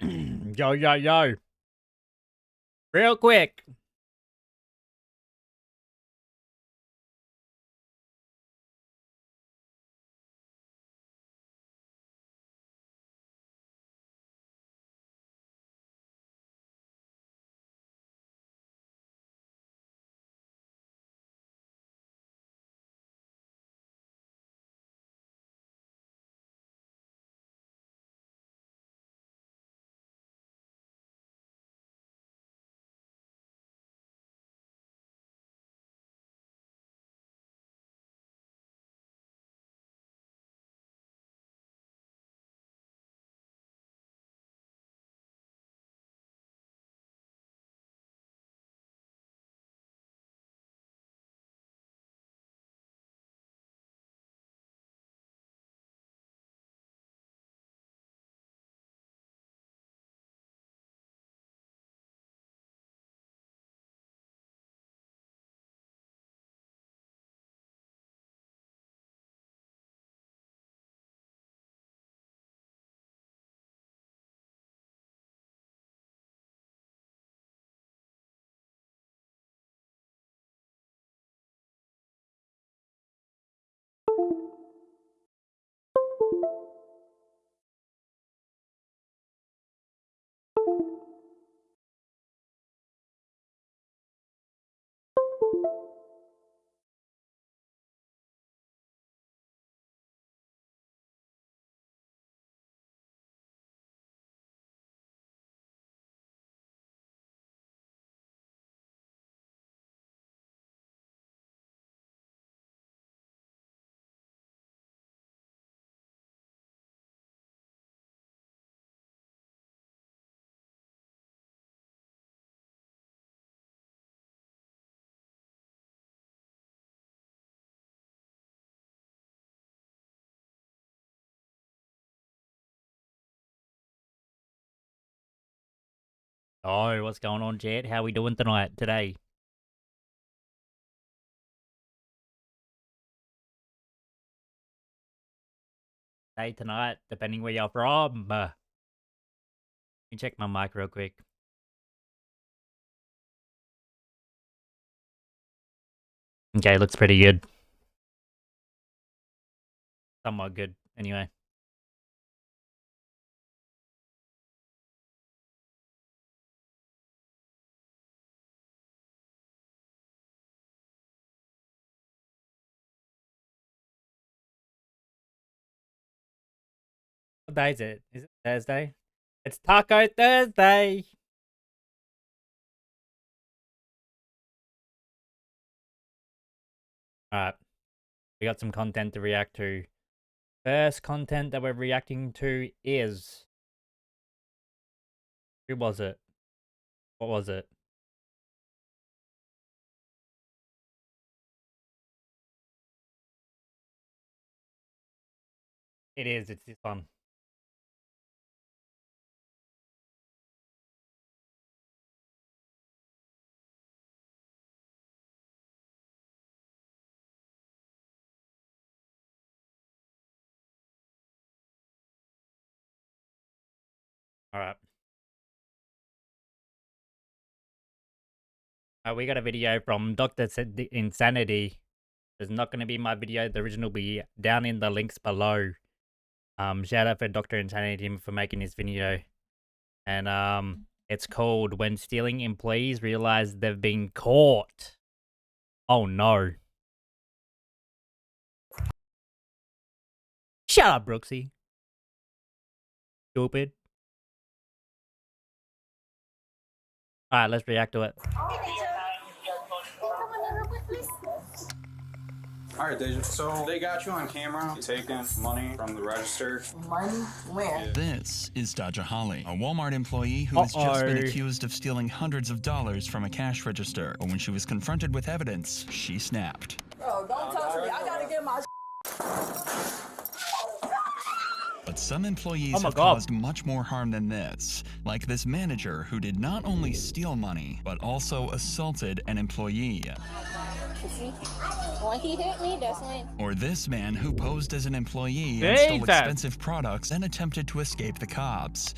Yo, yo, yo. Real quick. Oh, what's going on, Jet? How we doing today? Tonight, depending where you're from. Let me check my mic real quick. Okay, looks pretty good. Somewhat good, anyway. What day is it? Is it Thursday? It's Taco Thursday! Alright. We got some content to react to. First content that we're reacting to is... Who was it? What was it? It's this one. Alright. We got a video from Dr. Insanity. There's not going to be my video. The original will be down in the links below. Shout out for Dr. Insanity for making this video. And it's called When Stealing Employees Realize They've Been Caught. Oh no. Shut up, Brooksy. Stupid. Alright, let's react to it. Alright, Deja. So they got you on camera taking money from the register. Money? When? This is Daja Holly, a Walmart employee who has just been accused of stealing hundreds of dollars from a cash register. But when she was confronted with evidence, she snapped. Bro, don't touch me. I gotta get my But some employees have caused much more harm than this, like this manager who did not only steal money, but also assaulted an employee. When he hit me, that's when. Or this man who posed as an employee and stole expensive products and attempted to escape the cops.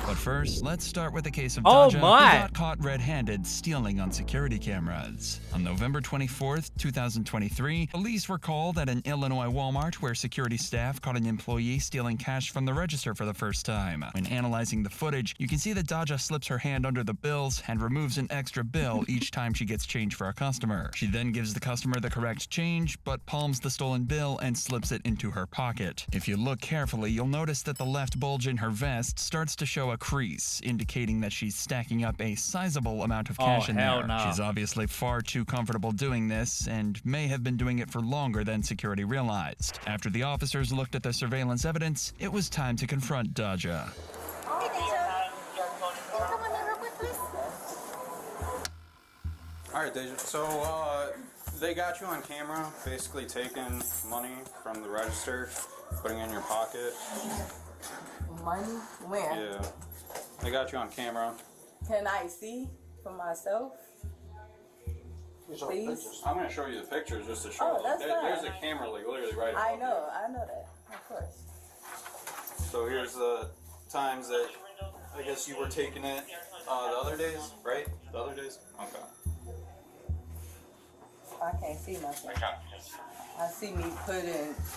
But first, let's start with the case of Oh Daja, who my. got caught red-handed stealing on security cameras. On November 24th, 2023, police were called at an Illinois Walmart where security staff caught an employee stealing cash from the register for the first time. When analyzing the footage, you can see that Daja slips her hand under the bills and removes an extra bill each time she gets change for a customer. She then gives the customer the correct change, but palms the stolen bill and slips it into her pocket. If you look carefully, you'll notice that the left bulge in her vest starts to show a crease, indicating that she's stacking up a sizable amount of cash in hell there. no. She's obviously far too comfortable doing this and may have been doing it for longer than security realized. After the officers looked at the surveillance evidence, it was time to confront Daja. All right, Deja. So they got you on camera, basically taking money from the register, putting it in your pocket. Money? Where? Yeah. They got you on camera. Can I see for myself? Please? I'm gonna show you the pictures just to show Oh, you. that's There's fine. a camera like literally right I above know that. Of course. you. So here's the times that I guess you were taking it the other days, right? The other days? Okay. I can't see nothing. I see me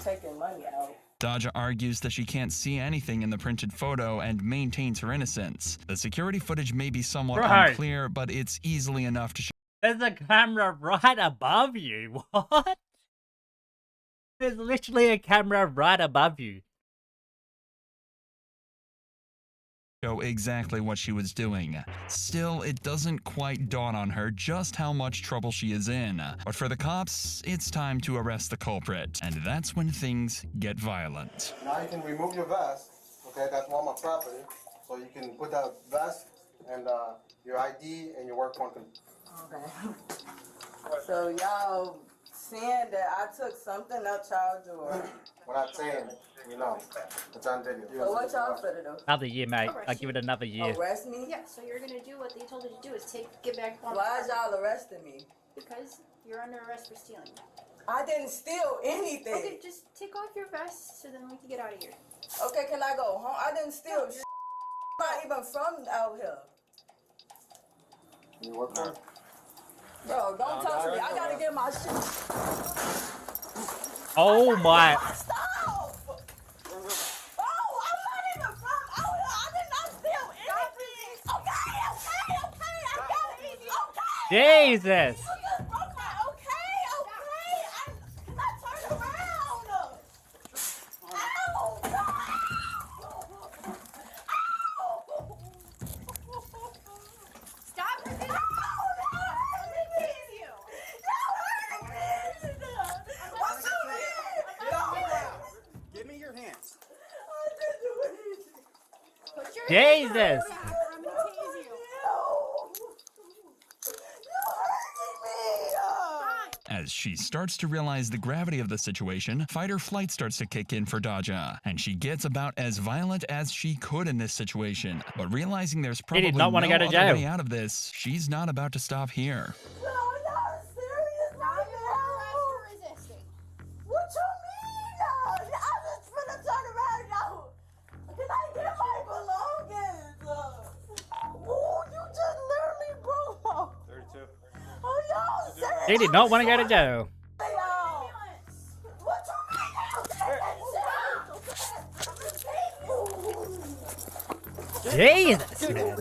taking money out. Daja argues that she can't see anything in the printed photo and maintains her innocence. The security footage may be somewhat Right. unclear, but it's easily enough to show There's a camera right above you. What? There's literally a camera right above you. exactly what she was doing. Still, it doesn't quite dawn on her just how much trouble she is in. But for the cops, it's time to arrest the culprit, and that's when things get violent. Now you can remove your vest, okay, that's Walmart property. So you can put that vest and your ID and your work phone. Okay. So y'all saying that I took something out y'all door. We're not saying, you know, it's on video. So what y'all finna do? Another year, mate. I'll give it another year. Arrest me? Yeah, so you're gonna do what they told you to do is get back on. Why is y'all arresting me? Because you're under arrest for stealing. I didn't steal anything. Okay, just take off your vest so then we can get out of here. Okay, can I go home? I didn't steal shit. I'm not even from out here. You work phone? Bro, don't touch me. I gotta get my shit. Oh my. Stop! Oh, I'm not even from out here. I did not steal anything. Okay, I got it. Okay. Jesus. You just broke my. Okay. Can I turn around? Ow! No! Stop resisting. Give me your hands. Put your Jesus. hands up. I'm gonna tase you. As she starts to realize the gravity of the situation, fight or flight starts to kick in for Daja, and she gets about as violent as she could in this situation. But realizing there's probably did not no want to go to other jail. way out of this, she's not about to stop here. No, y'all serious Now right you're under arrest now? for resisting. What you mean? I just finna turn around, y'all. Can I get my belongings? Ooh, you just literally broke my. 32. Oh, y'all serious? He did not want to go to jail. Y'all. What you mean? Jesus, man.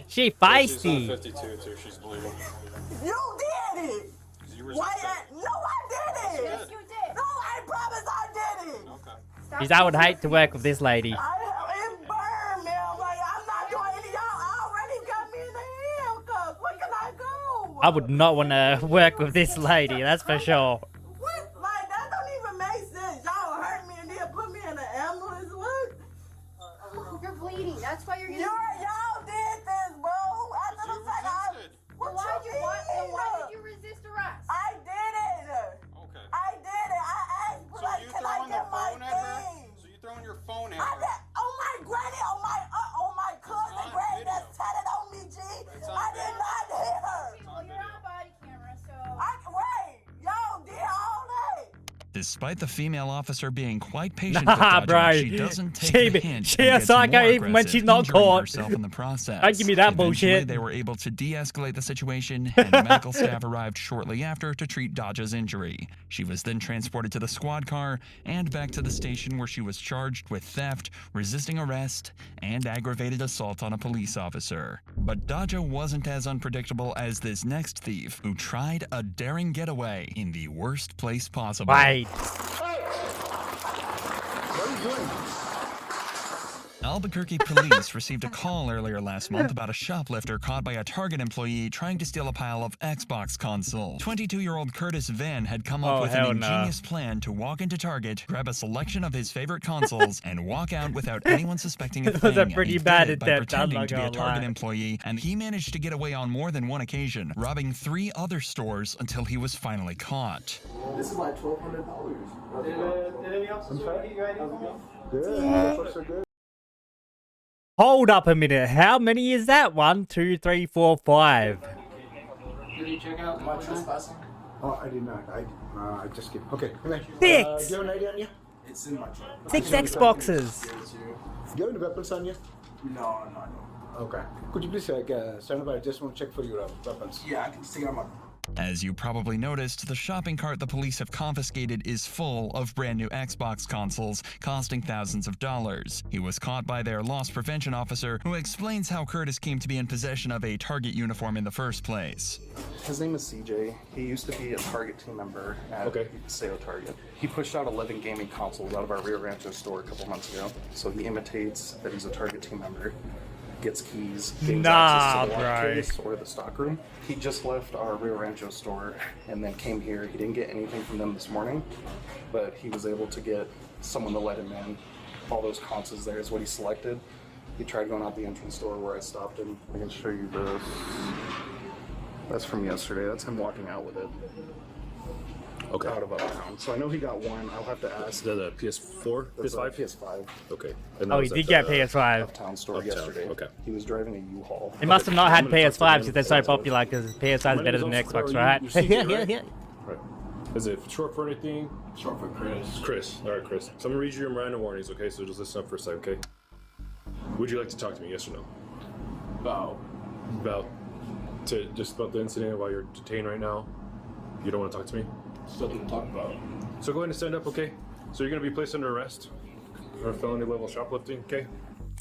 she feisty. 52 too. She's bleeding. You did it! Why? No, I didn't! Yes, you did. No, I promise I didn't! Okay. Because I would hate to work with this lady. It burned, man. Like, I'm not doing any. Y'all already got me in the handcuffs. Where can I go? I would not want to work with this lady, that's for sure. What? Like, that don't even make sense. Y'all hurt me and then put me in an ambulance. What? You're bleeding. That's why you're gonna. Y'all did this, bro. I should have said I. What Why you did mean? you resist arrest? I did it. Okay. I did it. I asked, So like, you can I throwing the get my phone at her? thing? So you throwing your phone at I her? did. Oh my granny, oh my cousin on granny video. that's tatted on me, G. It's on I did video. not hit her. Well, you're on body camera, so. Wait, y'all did. I Despite the female officer being quite patient Nah, with Dodger, bro. she doesn't take the hint She and a gets psycho more even when she's aggressive, not injuring caught. herself in the process. Don't give me that Eventually, bullshit. they were able to de-escalate the situation, and medical staff arrived shortly after to treat Dodger's injury. She was then transported to the squad car and back to the station where she was charged with theft, resisting arrest, and aggravated assault on a police officer. But Dodger wasn't as unpredictable as this next thief, who tried a daring getaway in the worst place possible. Wait. What are you doing? Albuquerque police received a call earlier last month about a shoplifter caught by a Target employee trying to steal a pile of Xbox consoles. 22-year-old Curtis Van had come up with an ingenious plan to walk into Target, grab a selection of his favorite consoles, and walk out without anyone suspecting a thing. It was a pretty He did bad it by attempt, I'm pretending not to be a gonna Target lie. employee, and he managed to get away on more than one occasion, robbing 3 other stores until he was finally caught. This is like $1,200. Did any officers get your ID from you? Good. So far, so good. Hold up a minute. How many is that? 1, 2, 3, 4, 5. Did you check out my trespassing? Oh, I did not. I just keep. Okay, come here. 6. Do you have an ID on you? It's in my truck. 6 Xboxes. Do you have any weapons on you? No, I don't. Okay. Could you please stand by? I just want to check for your weapons. Yeah, I can just take it out my. As you probably noticed, the shopping cart the police have confiscated is full of brand new Xbox consoles costing thousands of dollars. He was caught by their loss prevention officer, who explains how Curtis came to be in possession of a Target uniform in the first place. His name is CJ. He used to be a Target team member at Sale Target. He pushed out 11 gaming consoles out of our Rio Rancho store a couple months ago. So he imitates that he's a Target team member, gets keys, gains access to the lock case or the stockroom. He just left our Rio Rancho store and then came here. He didn't get anything from them this morning, but he was able to get someone to let him in. All those consoles there is what he selected. He tried going out the entrance door where I stopped him. I can show you this. That's from yesterday. That's him walking out with it. Okay. Out of Uptown. So I know he got one. I'll have to ask. The PS4? That's a PS5? PS5. Okay. Oh, he did get PS5. Uptown store Uptown, yesterday. okay. He was driving a U-Haul. They must have not had I'm gonna talk to PS5 him. because they're so popular because PS5 is better than name is Xbox, also- right? you're CJ, right? Yeah. Right. Is it short for anything? Short for Chris. Chris. All right, Chris. So I'm gonna read you your Miranda warnings, okay? So just listen up for a second, okay? Would you like to talk to me? Yes or no? About the incident while you're detained right now. You don't want to talk to me? Something to talk about. So go ahead and stand up, okay? So you're gonna be placed under arrest for felony level shoplifting, okay?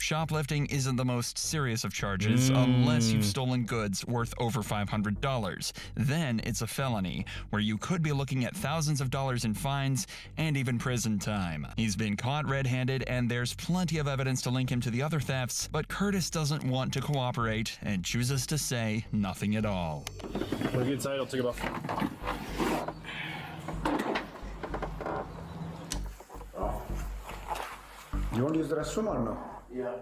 Shoplifting isn't the most serious of charges unless you've stolen goods worth over $500. Then it's a felony, where you could be looking at thousands of dollars in fines and even prison time. He's been caught red-handed, and there's plenty of evidence to link him to the other thefts, but Curtis doesn't want to cooperate and chooses to say nothing at all. When you get inside, I'll take it off. You want to use the restroom or no? Yeah.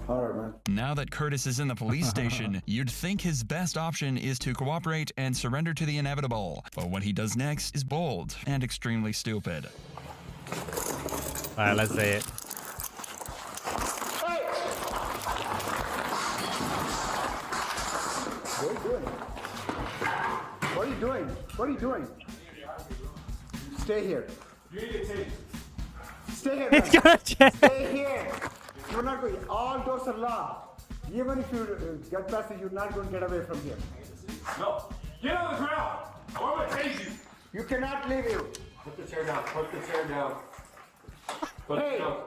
All right, man. Now that Curtis is in the police station, you'd think his best option is to cooperate and surrender to the inevitable. But what he does next is bold and extremely stupid. Alright, let's see it. What are you doing? What are you doing? Stay here. Stay here, It's man. gonna check. Stay here. You're not going. All doors are locked. Even if you get past it, you're not going to get away from here. No! Get on the ground! Or I'm gonna tase you! You cannot leave you. Put the chair down. Put the chair down. Put it down.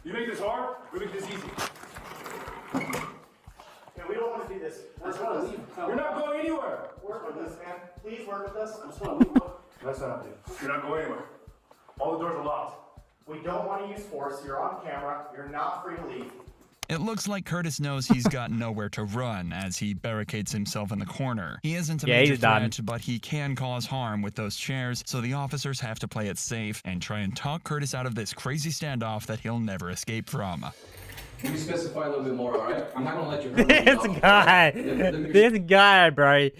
You make this hard, we make this easy. Yeah, we don't want to do this. I just want to leave. You're not going anywhere! Work with us, man. Please work with us. I just want to leave. That's not it. You're not going anywhere. All the doors are locked. We don't want to use force. You're on camera. You're not free to leave. It looks like Curtis knows he's got nowhere to run as he barricades himself in the corner. He isn't a major he's done. threat, but he can cause harm with those chairs, so the officers have to play it safe and try and talk Curtis out of this crazy standoff that he'll never escape from. Can you specify a little bit more, alright? I'm not gonna let you hurt This guy, bro.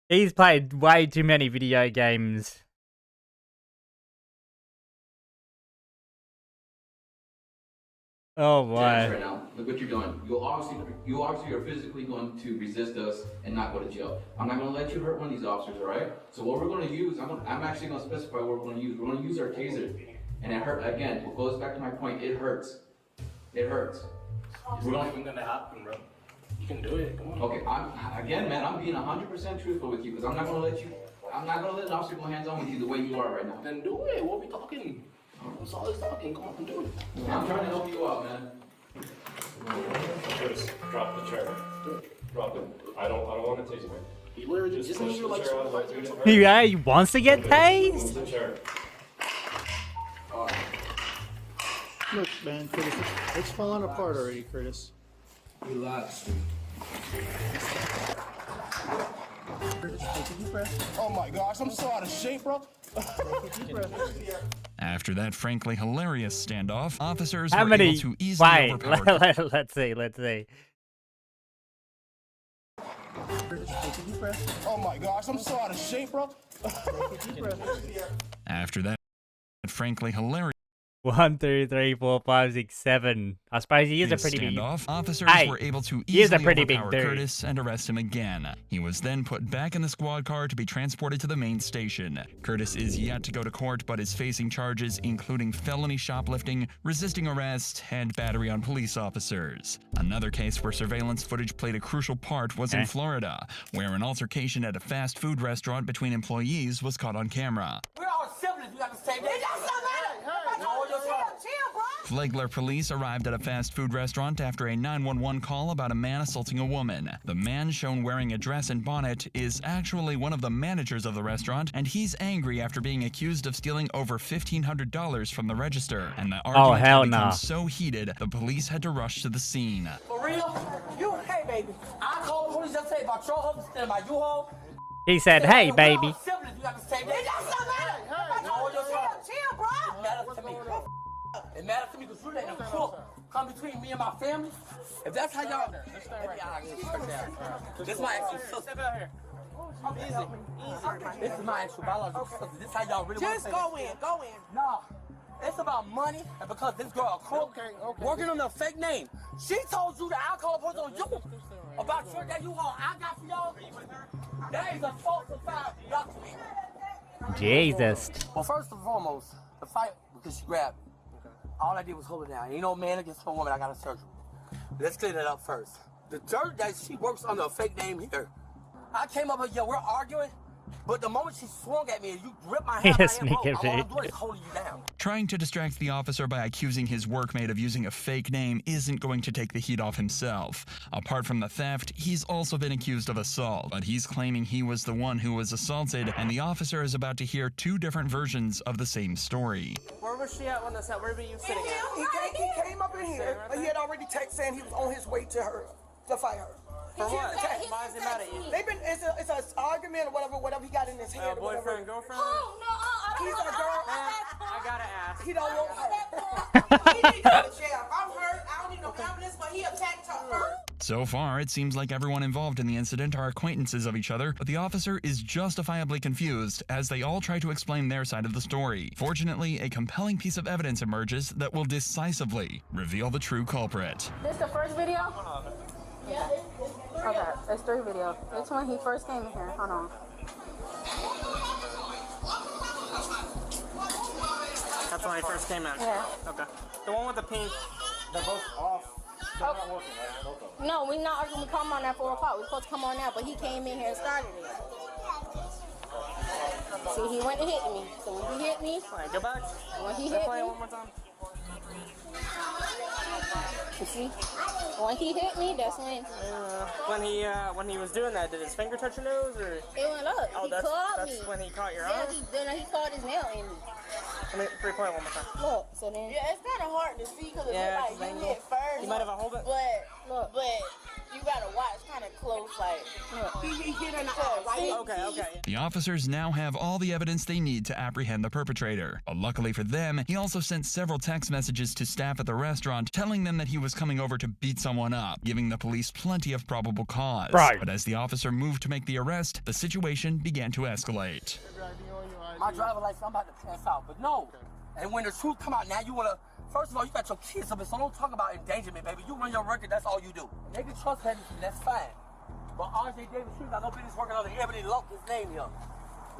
He's played way too many video games. Oh Right boy. now, look what you're doing. You obviously are physically going to resist us and not go to jail. I'm not going to let you hurt one of these officers, all right? So what we're going to use, I'm actually going to specify what we're going to use. We're going to use our taser, and it hurt again. It goes back to my point. It hurts. It hurts. We're not even gonna happen, bro. You can do it. Come on. Okay, I'm being 100% truthful with you because I'm not going to let an officer go hands on with you the way you are right now. Then do it. What are we talking? What's all this talking? Come on, do it. I'm trying to help you out, man. Just drop the chair. Drop it. I don't want to tase you, man. He literally just Isn't push he the like chair out of my supervisor dude. Yeah, he wants to get Move tased. the chair. Look, man, Curtis, it's falling apart already, Curtis. Relax. Curtis, take a deep breath. Oh my gosh, I'm so out of shape, bro. Take a deep breath. After that frankly hilarious standoff, officers How were many? able to easily Wait, overpower let's see. Let's see. Curtis, take a deep breath. Oh my gosh, I'm so out of shape, bro. Take a deep breath. After that frankly hilarious 1, 2, 3, 4, 5, 6, 7. I suppose he is a pretty big. standoff, officers Hey, were able to he is a easily pretty big overpower dude. Curtis and arrest him again. He was then put back in the squad car to be transported to the main station. Curtis is yet to go to court, but is facing charges including felony shoplifting, resisting arrest, and battery on police officers. Another case where surveillance footage played a crucial part was in Florida, where an altercation at a fast food restaurant between employees was caught on camera. We're all siblings. We got the same name. It doesn't matter. Chill, bro. Flagler police arrived at a fast food restaurant after a 911 call about a man assaulting a woman. The man shown wearing a dress and bonnet is actually one of the managers of the restaurant, and he's angry after being accused of stealing over $1,500 from the register. And the argument hell had become nah. so heated, the police had to rush to the scene. For real? You, hey, baby. I called the police yesterday about your husband and my U-Haul. He said, "Hey, We're baby." all siblings. We got the same name. It doesn't matter. Chill, bro. It matters to me. It matters to me because you let them crook come between me and my family. If that's how y'all... This is my actual sister. This is my actual biological sister. This is how y'all really want to go in. No. It's about money, and because this girl a crook, working on a fake name. She told you that I called her on you about that U-Haul I got for y'all. That is a falsified document. Jesus. Well, first and foremost, the fight because she grabbed me. All I did was hold her down. Ain't no man against no woman. I got a surgery. Let's clear that up first. The dirt that she works under a fake name here. I came up here, we're arguing, but the moment she swung at me and you gripped my hand, Yes, all I'm nigga, doing is holding you down. Trying to distract the officer by accusing his workmate of using a fake name isn't going to take the heat off himself. Apart from the theft, he's also been accused of assault, but he's claiming he was the one who was assaulted, and the officer is about to hear two different versions of the same story. Where was she at when this happened? Where were you sitting at? He came up in here, but he had already texted saying he was on his way to her, to fight her. For what? Why is he mad at you? They've been, it's an argument or whatever he got in his head. Boyfriend, girlfriend? Oh, no, I don't He's want a girl. I gotta ask. He don't want her. He need to go to jail. I'm hurt. I don't need no ambulance, but he attacked her first. So far, it seems like everyone involved in the incident are acquaintances of each other, but the officer is justifiably confused as they all try to explain their side of the story. Fortunately, a compelling piece of evidence emerges that will decisively reveal the true culprit. This the first video? Yeah. Okay, it's 3 videos. It's when he first came in here. Hold on. That's when he first came in? Yeah. Okay. The one with the pink, they're both off. They're not working, right? Both of them. No, we not arguing. We come on at 4 o'clock. We're supposed to come on now, but he came in here and started it. See, he went to hit me. So when he hit me, Alright, go back. when he hit Play it me, one more time. you see, when he hit me, that's When he was doing that, did his finger touch your nose, or? it went up. Oh, He that's caught me. when he caught your Yeah, eye? he caught his nail in me. Let me replay it one more time. Look, so then. Yeah, it's kind of hard to see because it Yeah, looks it's like you angle. hit first. You might have a hold it. But you gotta watch kind of close, like he hit in the eye, right? Okay. The officers now have all the evidence they need to apprehend the perpetrator. But luckily for them, he also sent several text messages to staff at the restaurant telling them that he was coming over to beat someone up, giving the police plenty of probable cause. Right. But as the officer moved to make the arrest, the situation began to escalate. My driver license, I'm about to pass out, but no. And when the truth come out, now you wanna First of all, you got your kids up, so don't talk about endangerment, baby. You run your record, that's all you do. They can trust that, that's fine. But RJ Davis, you got no business working on the Ebony Locust name here.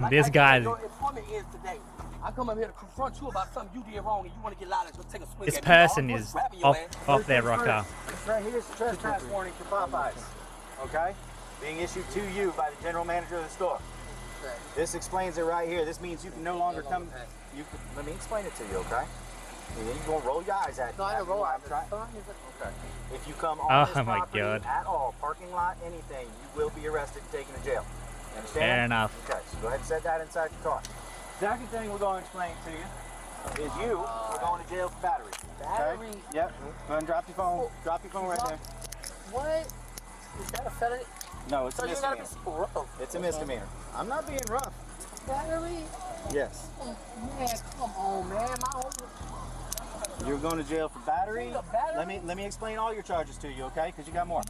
This guy. Your employment is today. I come up here to confront you about something you did wrong, and you want to get loud and just take a swing This at me. person is off their rocker. Right here's the trespass warning for Popeyes. Okay? Being issued to you by the general manager of the store. Okay. This explains it right here. This means you can no longer come. Let me explain it to you, okay? And then you're gonna roll your eyes at me. Okay. If you come on this property at all, parking lot, anything, you will be arrested and taken to jail. You understand? Fair enough. Okay, so go ahead and set that inside your car. Second thing we're going to explain to you is you are going to jail for battery. Battery? Okay? Yep. Go ahead and drop your phone. Drop your phone right there. What? Is that a felony? No, it's So a you gotta misdemeanor. be rough. It's a misdemeanor. I'm not being rough. Battery? Yes. Oh, man, come on, man. My whole... You're going to jail for battery. Battery? Let me explain all your charges to you, okay? Because you got more.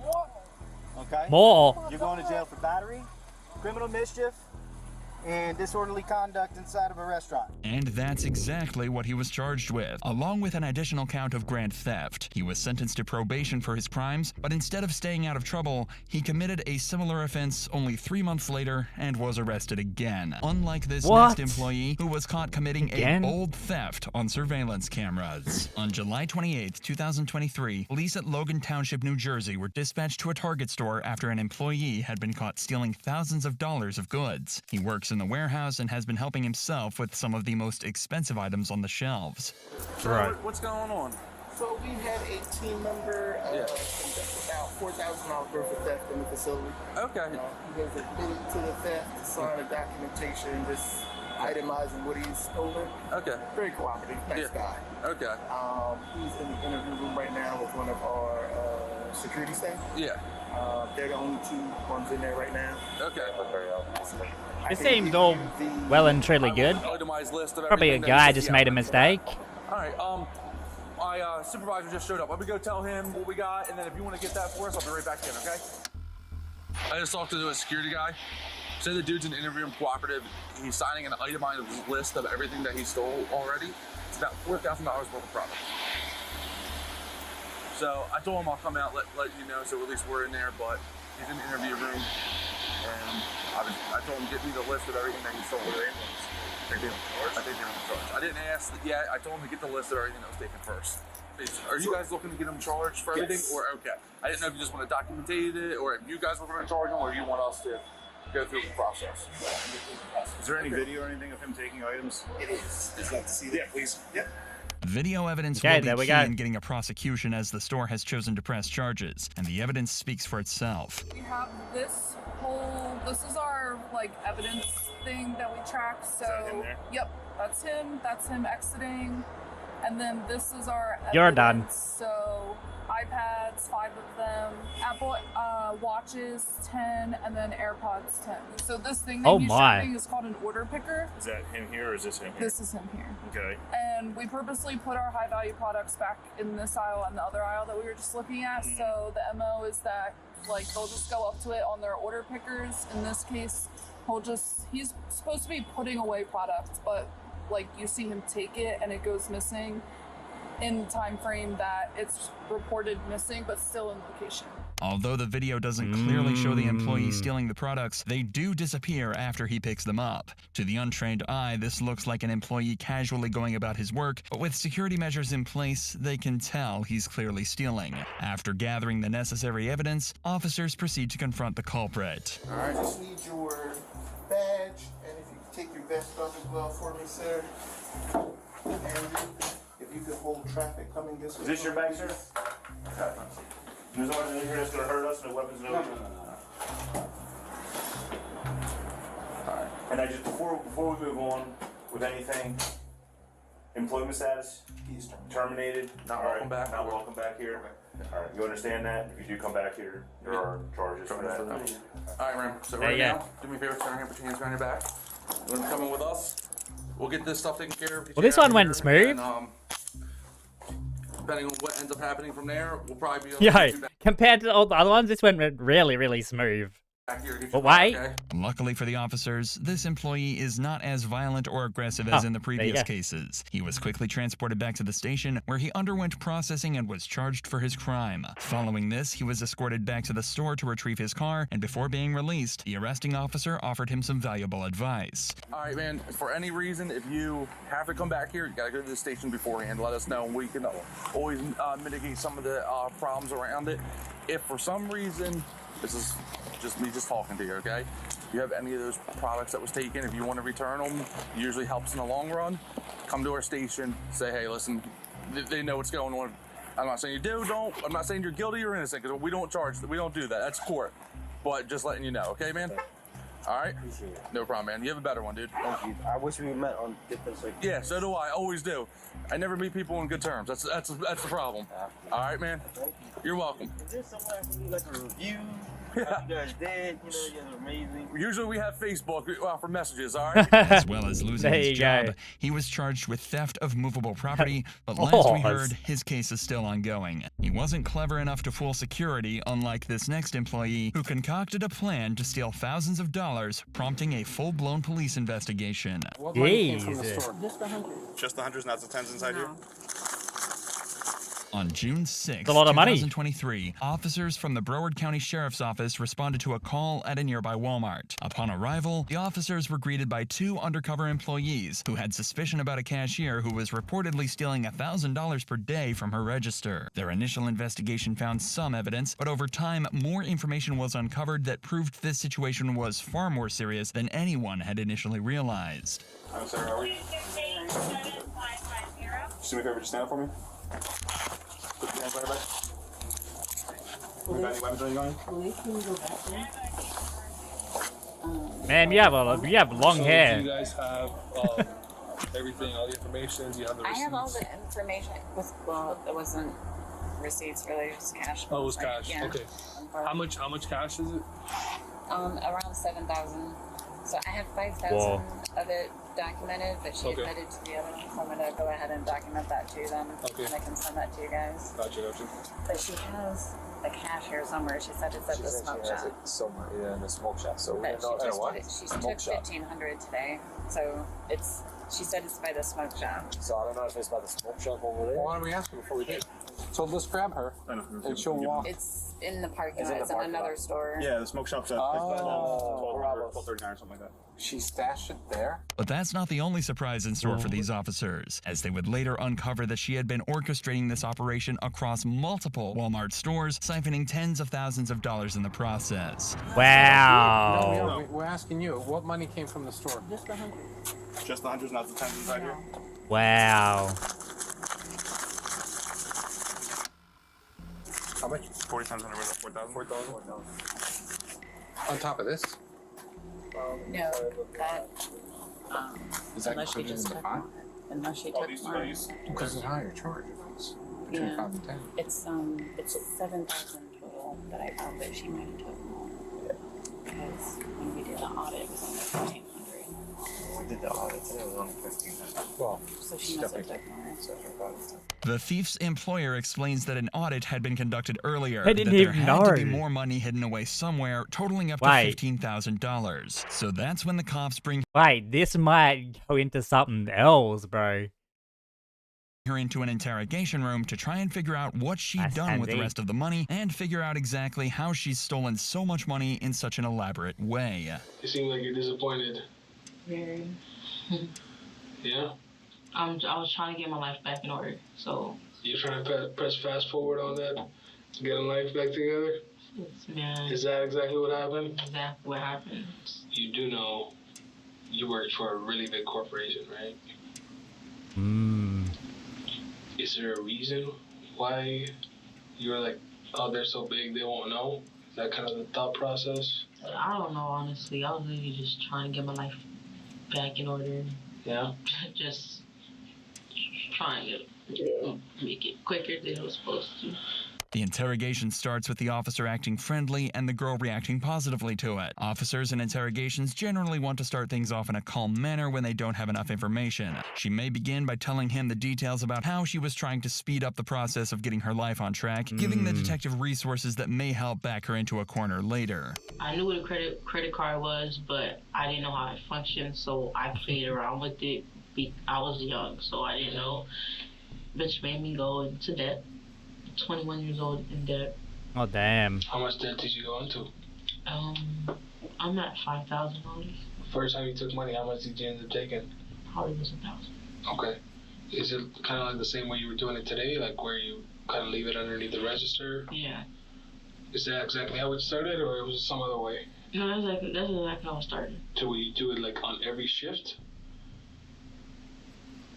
Okay? More. You're going to jail for battery, criminal mischief, and disorderly conduct inside of a restaurant. And that's exactly what he was charged with, along with an additional count of grand theft. He was sentenced to probation for his crimes, but instead of staying out of trouble, he committed a similar offense only 3 months later and was arrested again. Unlike this next employee, who was caught committing a bold theft on surveillance cameras. On July 28, 2023, police at Logan Township, New Jersey were dispatched to a Target store after an employee had been caught stealing thousands of dollars of goods. He works in the warehouse and has been helping himself with some of the most expensive items on the shelves. Right. What's going on? So we had a team member conduct about $4,000 worth of theft in the facility. Okay. He has admitted to the theft, to sign a documentation, just itemizing what he's stolen. Okay. Very cooperative, nice guy. Okay. He's in the interview room right now with one of our security staff. Yeah. They're the only two ones in there right now. Okay. It seems all well and truly good. Itemized list of Probably a everything guy that just he's- made a mistake. All right. My supervisor just showed up. Let me go tell him what we got, and then if you want to get that for us, I'll be right back in. Okay. I just talked to a security guy. Said the dude's an interview and cooperative. He's signing an itemized list of everything that he stole already. It's about $4,000 worth of product. So I told him I'll come out, let you know, so at least we're in there. But he's in the interview room, and I told him get me the list of everything that he stole. I think they're in charge. I didn't ask yet. I told him to get the list of everything that was taken first. Are you guys looking to get him charged for everything, or okay? I didn't know if you just want to document it, or if you guys were going to charge him, or you want us to go through the process. Is there any video or anything of him taking items? It is. I'd like to see that. Yeah, please. Yep. Video evidence will be key in getting a prosecution, as the store has chosen to press charges, and the evidence speaks for itself. We have this is our evidence thing that we track. So, is that him there? Yep, that's him exiting. And then this is our evidence. You're done. So iPads, 5 of them, Apple watches, 10, and then AirPods, 10. So this thing that he's shipping is called an order picker. Is that him here, or is this him here? This is him here. Okay. And we purposely put our high value products back in this aisle and the other aisle that we were just looking at. So the MO is that they'll just go up to it on their order pickers. In this case, he's supposed to be putting away products, but you see him take it and it goes missing in the time frame that it's reported missing, but still in location. Although the video doesn't clearly show the employee stealing the products, they do disappear after he picks them up. To the untrained eye, this looks like an employee casually going about his work, but with security measures in place, they can tell he's clearly stealing. After gathering the necessary evidence, officers proceed to confront the culprit. All right, I just need your badge, and if you could take your vest off as well for me, sir. And if you could hold traffic coming this way. Is this your bag, sir? Okay. There's no one in here that's going to hurt us, no weapons, no. No. Alright. And I just, before we move on with anything, employment status? He's terminated. Not welcome back. Not welcome back here. Alright, you understand that? If you do come back here, there are charges for that. All right, Ram. So right now, do me a favor, turn around, put your hands behind your back. You want to come in with us? We'll get this stuff taken care of. Well, this one went smooth. And, depending on what ends up happening from there, we'll probably be able Yeah, to compared to all the other ones, this went really, really smooth. But why? Okay. Luckily for the officers, this employee is not as violent or aggressive as in the there you previous go. cases. He was quickly transported back to the station where he underwent processing and was charged for his crime. Following this, he was escorted back to the store to retrieve his car, and before being released, the arresting officer offered him some valuable advice. All right, man, for any reason, if you have to come back here, you gotta go to the station beforehand. Let us know, and we can always mitigate some of the problems around it. If for some reason, this is just me just talking to you, okay? If you have any of those products that was taken, if you want to return them, it usually helps in the long run. Come to our station, say, hey, listen, they know what's going on. I'm not saying you don't. I'm not saying you're guilty or innocent, because we don't do that. That's court. But just letting you know, okay, man? All right? Appreciate it. No problem, man. You have a better one, dude. Thank you. I wish we met on different circuits. Yeah, so do I. Always do. I never meet people on good terms. That's the problem. All right, man. Thank you. You're welcome. Is there somewhere I can do like a review? How you guys did? You know, you guys are amazing. Usually we have Facebook for messages, all right? As well as losing There his you job, go. he was charged with theft of movable property, but last we heard, his case is still ongoing. He wasn't clever enough to fool security, unlike this next employee, who concocted a plan to steal thousands of dollars, prompting a full-blown police investigation. What money came from the Jesus. store? Just 100. Just the hundreds, not the tens inside here? On June 6, a lot of money. 2023, officers from the Broward County Sheriff's Office responded to a call at a nearby Walmart. Upon arrival, the officers were greeted by two undercover employees who had suspicion about a cashier who was reportedly stealing $1,000 per day from her register. Their initial investigation found some evidence, but over time, more information was uncovered that proved this situation was far more serious than anyone had initially realized. I'm sorry, are we? Just do me a favor, just stand up for me. Put your hands right back. You got any weapons on you going? Man, you have long So hair. Do you guys have everything, all the information? Do you have the I receipts? have all the information. Well, it wasn't receipts really, it was cash. Oh, it was cash. Yeah. Okay. How much cash is it? Around 7,000. So I have 5,000 Whoa. of it documented, but she Okay. admitted to the other one, so I'm gonna go ahead and document that to them, Okay. and I can send that to you guys. Gotcha. But she has the cash here somewhere. She said it's at the smoke shop. Somewhere, yeah, in the smoke shop. So we But don't know. What? she Smoke took shop. 1,500 today, so it's. She said it's by the smoke shop. So I don't know if it's by the smoke shop over there. Well, why don't we ask her before we do? So let's grab her, and she'll walk. It's in the parking It's lot. in the It's in parking another lot. store. Yeah, the smoke shop's at Oh, 12:39 or something like that. She stashed it there. But that's not the only surprise in store for these officers, as they would later uncover that she had been orchestrating this operation across multiple Walmart stores, siphoning tens of thousands of dollars in the process. Wow. No, we're asking you. What money came from the store? Just 100. Just the hundreds, not the tens inside here? Wow. How much? 40 times 100 was 4,000? 4,000. On top of this? No, that. Is that Unless she included just in the took fine? unless she Oh, took these mine. these. Because it's a higher charge. It's between Yeah. 5 and 10. It's 7,000 total that I found that she might have took more. Because when we did the audit, it was only 1,500. We did the audit today. It was only 1,500. Well, So she must have took more. The thief's employer explains that an audit had been conducted earlier, They didn't that there even had to be know. more money hidden away somewhere, totaling up to Right. $15,000. So that's when the cops bring Wait, this might go into something else, bro. her into an interrogation room to try and figure out what she'd That's done with the handy. rest of the money and figure out exactly how she's stolen so much money in such an elaborate way. You seem like you're disappointed. Very. Yeah? I was trying to get my life back in order, so. You're trying to press fast forward on that? Getting life back together? Yes, man. Is that exactly what happened? Exactly what happened. You do know you worked for a really big corporation, right? Is there a reason why you were like, oh, they're so big they won't know? Is that kind of the thought process? I don't know, honestly. I was really just trying to get my life back in order. Yeah? Just trying to make it quicker than it was supposed to. The interrogation starts with the officer acting friendly and the girl reacting positively to it. Officers in interrogations generally want to start things off in a calm manner when they don't have enough information. She may begin by telling him the details about how she was trying to speed up the process of getting her life on track, giving the detective resources that may help back her into a corner later. I knew what a credit card was, but I didn't know how it functioned, so I played around with it. I was young, so I didn't know. Bitch made me go into debt. 21 years old in debt. Oh damn. How much debt did you go into? I'm at $5,000. First time you took money, how much did you end up taking? Probably was $1,000. Okay. Is it kind of like the same way you were doing it today, like where you kind of leave it underneath the register? Yeah. Is that exactly how it started, or it was some other way? No, that's exactly how it started. So will you do it like on every shift?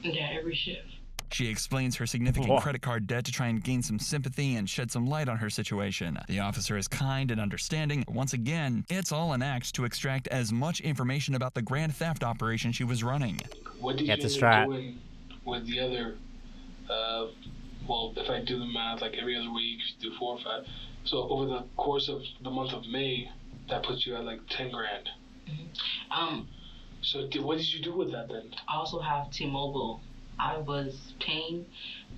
Yeah, every shift. She explains her significant credit card debt to try and gain some sympathy and shed some light on her situation. The officer is kind and understanding, but once again, it's all an act to extract as much information about the grand theft operation she was running. What did you end up doing with the other, well, if I do the math, like every other week, do 4 or 5. So over the course of the month of May, that puts you at like 10 grand. So what did you do with that then? I also have T-Mobile. I was paying.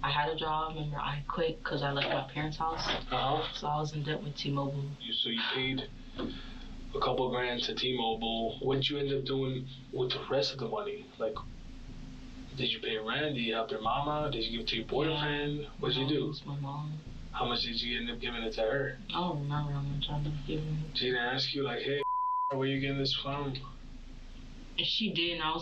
I had a job. Remember, I quit because I left my parents' house. So I was in debt with T-Mobile. So you paid a couple grand to T-Mobile. What did you end up doing with the rest of the money? Like, did you pay rent? Did you help your mama? Did you give it to your boyfriend? Yeah. What did you do? It was my mom. How much did you end up giving it to her? I don't remember how much I ended up giving it. She didn't ask you like, hey, where you getting this from? If she did, and I would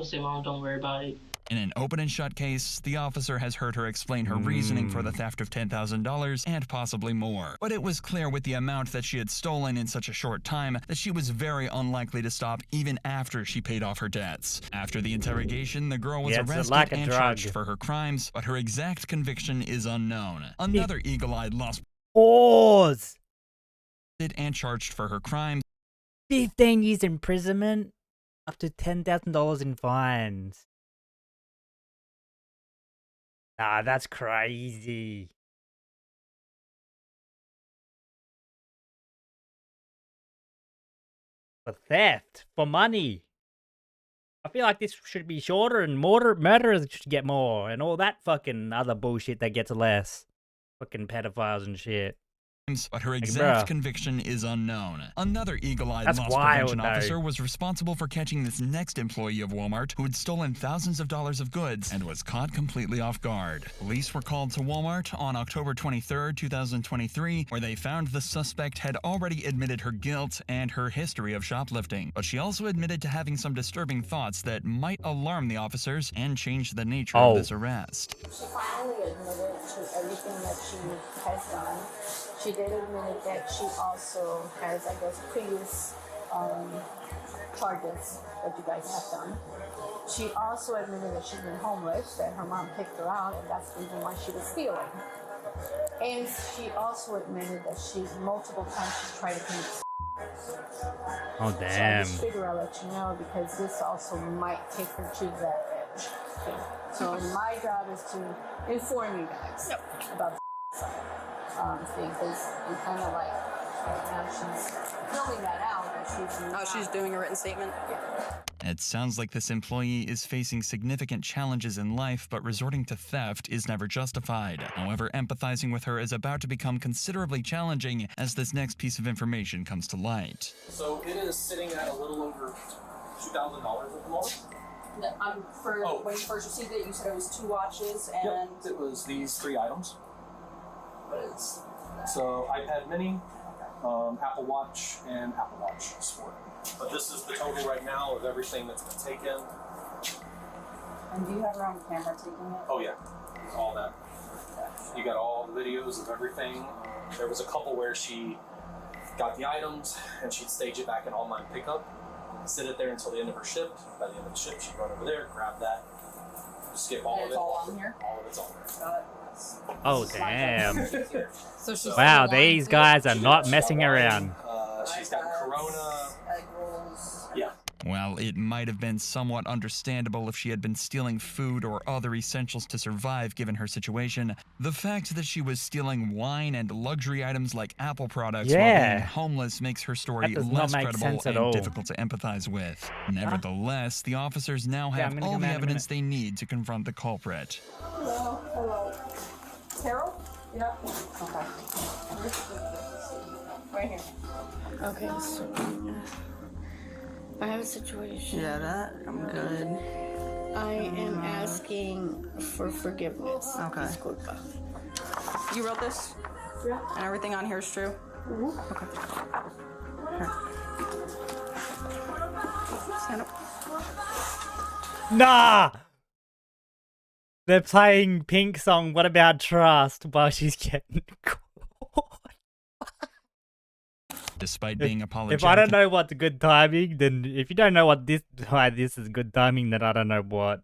say, Mom, don't worry about it. In an open and shut case, the officer has heard her explain her reasoning for the theft of $10,000 and possibly more. But it was clear with the amount that she had stolen in such a short time that she was very unlikely to stop even after she paid off her debts. After the interrogation, the girl was arrested and charged for her crimes, but her exact conviction is unknown. Another eagle-eyed lost and charged for her crimes. 15 years imprisonment, up to $10,000 in fines. Nah, that's crazy. For theft, for money. I feel like this should be shorter and murderers should get more and all that fucking other bullshit that gets less. Fucking pedophiles and shit. But her exact conviction is unknown. Another eagle-eyed loss prevention officer was responsible for catching this next employee of Walmart who had stolen thousands of dollars of goods and was caught completely off guard. Police were called to Walmart on October 23, 2023, where they found the suspect had already admitted her guilt and her history of shoplifting. But she also admitted to having some disturbing thoughts that might alarm the officers and change the nature of this arrest. She finally admitted to everything that she has done. She did admit that she also has, I guess, previous charges that you guys have done. She also admitted that she's been homeless, that her mom picked her out, and that's the reason why she was stealing. And she also admitted that multiple times she's tried to commit. Oh, damn. So I just figure I'll let you know because this also might take her to that edge. Okay. So my job is to inform you guys about the side. Thing because we kind of like right now she's filming that out, but she's doing a written statement. Yeah. It sounds like this employee is facing significant challenges in life, but resorting to theft is never justified. However, empathizing with her is about to become considerably challenging as this next piece of information comes to light. So it is sitting at a little over $2,000 at the moment. When you first received it, you said it was 2 watches and... Yep, it was these 3 items. So iPad mini, Apple Watch, and Apple Watch Sport. But this is the total right now of everything that's been taken. And do you have her on camera taking it? Oh yeah, all that. You got all the videos of everything. There was a couple where she got the items and she'd stage it back in online pickup, sit it there until the end of her shift. By the end of the shift, she'd run over there, grab that, skip all of it. All on here? All of it's on there. Got it. Oh, damn. So wow, these guys are not messing around. She's got Corona. Egg rolls. Yeah. While it might have been somewhat understandable if she had been stealing food or other essentials to survive given her situation, the fact that she was stealing wine and luxury items like Apple products while being homeless makes her story That does not less make credible sense at and all. difficult to empathize with. Nevertheless, the officers now Yeah, have I'm gonna all come the out in a evidence they need to confront the culprit. Hello, hello. Carol? Yep. Okay. Right here. Okay, so I have a situation. Yeah, that I'm good. I am asking for forgiveness. Okay. Disculpa. You wrote this? Yeah. And everything on here is true? Okay. Here. Stand up. Nah! They're playing Pink song, What About Trust, while she's getting caught. Despite being apologetic. If I don't know what's good timing, then if you don't know why this is good timing, then I don't know what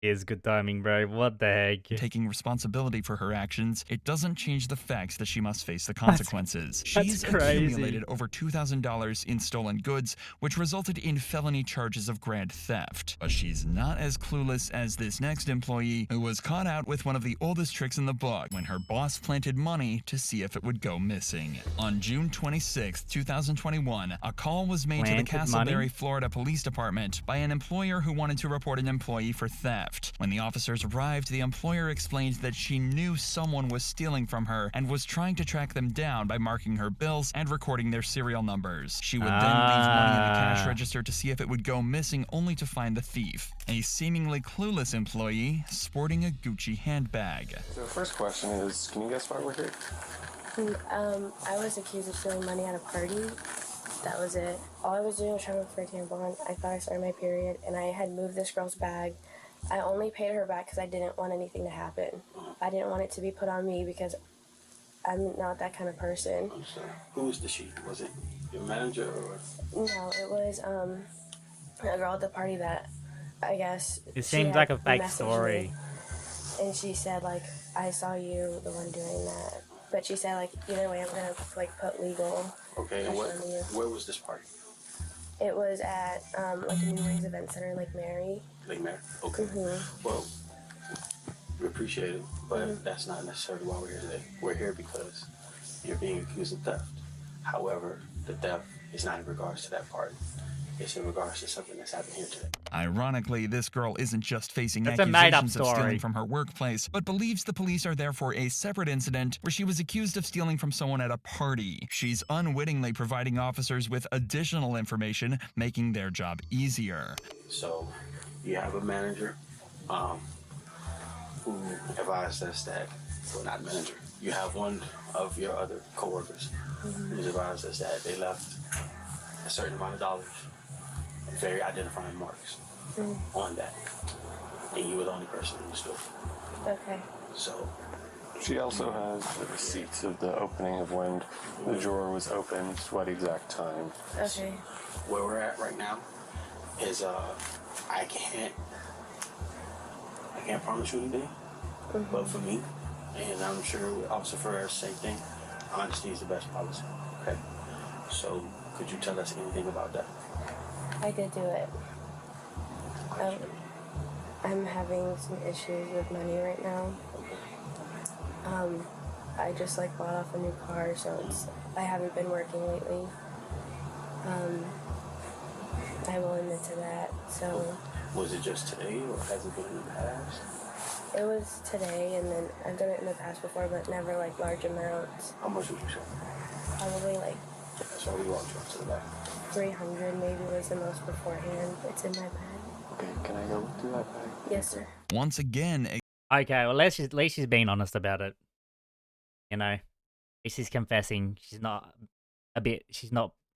is good timing, bro. What the heck? Taking responsibility for her actions, it doesn't change the fact that she must face the consequences. She's crazy. accumulated over $2,000 in stolen goods, which resulted in felony charges of grand theft. But she's not as clueless as this next employee, who was caught out with one of the oldest tricks in the book when her boss planted money to see if it would go missing. On June 26, 2021, a call was made to the Castleberry, Florida Police Department by an employer who wanted to report an employee for theft. When the officers arrived, the employer explained that she knew someone was stealing from her and was trying to track them down by marking her bills and recording their serial numbers. She would then leave money in the cash register to see if it would go missing, only to find the thief, a seemingly clueless employee sporting a Gucci handbag. So the first question is, can you guess why we're here? I was accused of stealing money at a party. That was it. All I was doing was trying to look for a tampon. I thought I started my period, and I had moved this girl's bag. I only paid her back because I didn't want anything to happen. I didn't want it to be put on me because I'm not that kind of person. I'm sorry. Who was the she? Was it your manager or? No, it was a girl at the party that I guess. It seems like a fake messaged story. me, and she said like, I saw you, the one doing that. But she said like, either way, I'm gonna like put legal. Okay, and pressure on you. where was this party? It was at like a New Ways Event Center in Lake Mary. Lake Mary. Okay. Well, we appreciate it, but that's not necessarily why we're here today. We're here because you're being accused of theft. However, the theft is not in regards to that party. It's in regards to something that's happened here today. Ironically, this girl isn't just facing That's a made-up accusations of stealing story. from her workplace, but believes the police are there for a separate incident where she was accused of stealing from someone at a party. She's unwittingly providing officers with additional information, making their job easier. So, you have a manager who advised us that, well, not manager, you have one of your other coworkers who's advised us that they left a certain amount of dollars, very identifying marks on that, and you were the only person in the store. Okay. So, She also has the receipts of the opening of when the drawer was opened, what exact time. Okay. Where we're at right now is I can't promise you anything, but for me, and I'm sure Officer Ferrer, same thing, honesty is the best policy. Okay. So, could you tell us anything about that? I did do it. I'm having some issues with money right now. I just like bought off a new car, so I haven't been working lately. I will admit to that. So. Was it just today, or has it been in the past? It was today, and then I've done it in the past before, but never like large amounts. How much would you say? Probably like. That's why we walked you up to the back. 300 maybe was the most beforehand. It's in my bag. Okay, can I go through that bag? Yes, sir. Once again, Okay, well, at least she's being honest about it. You know, at least she's confessing. She's not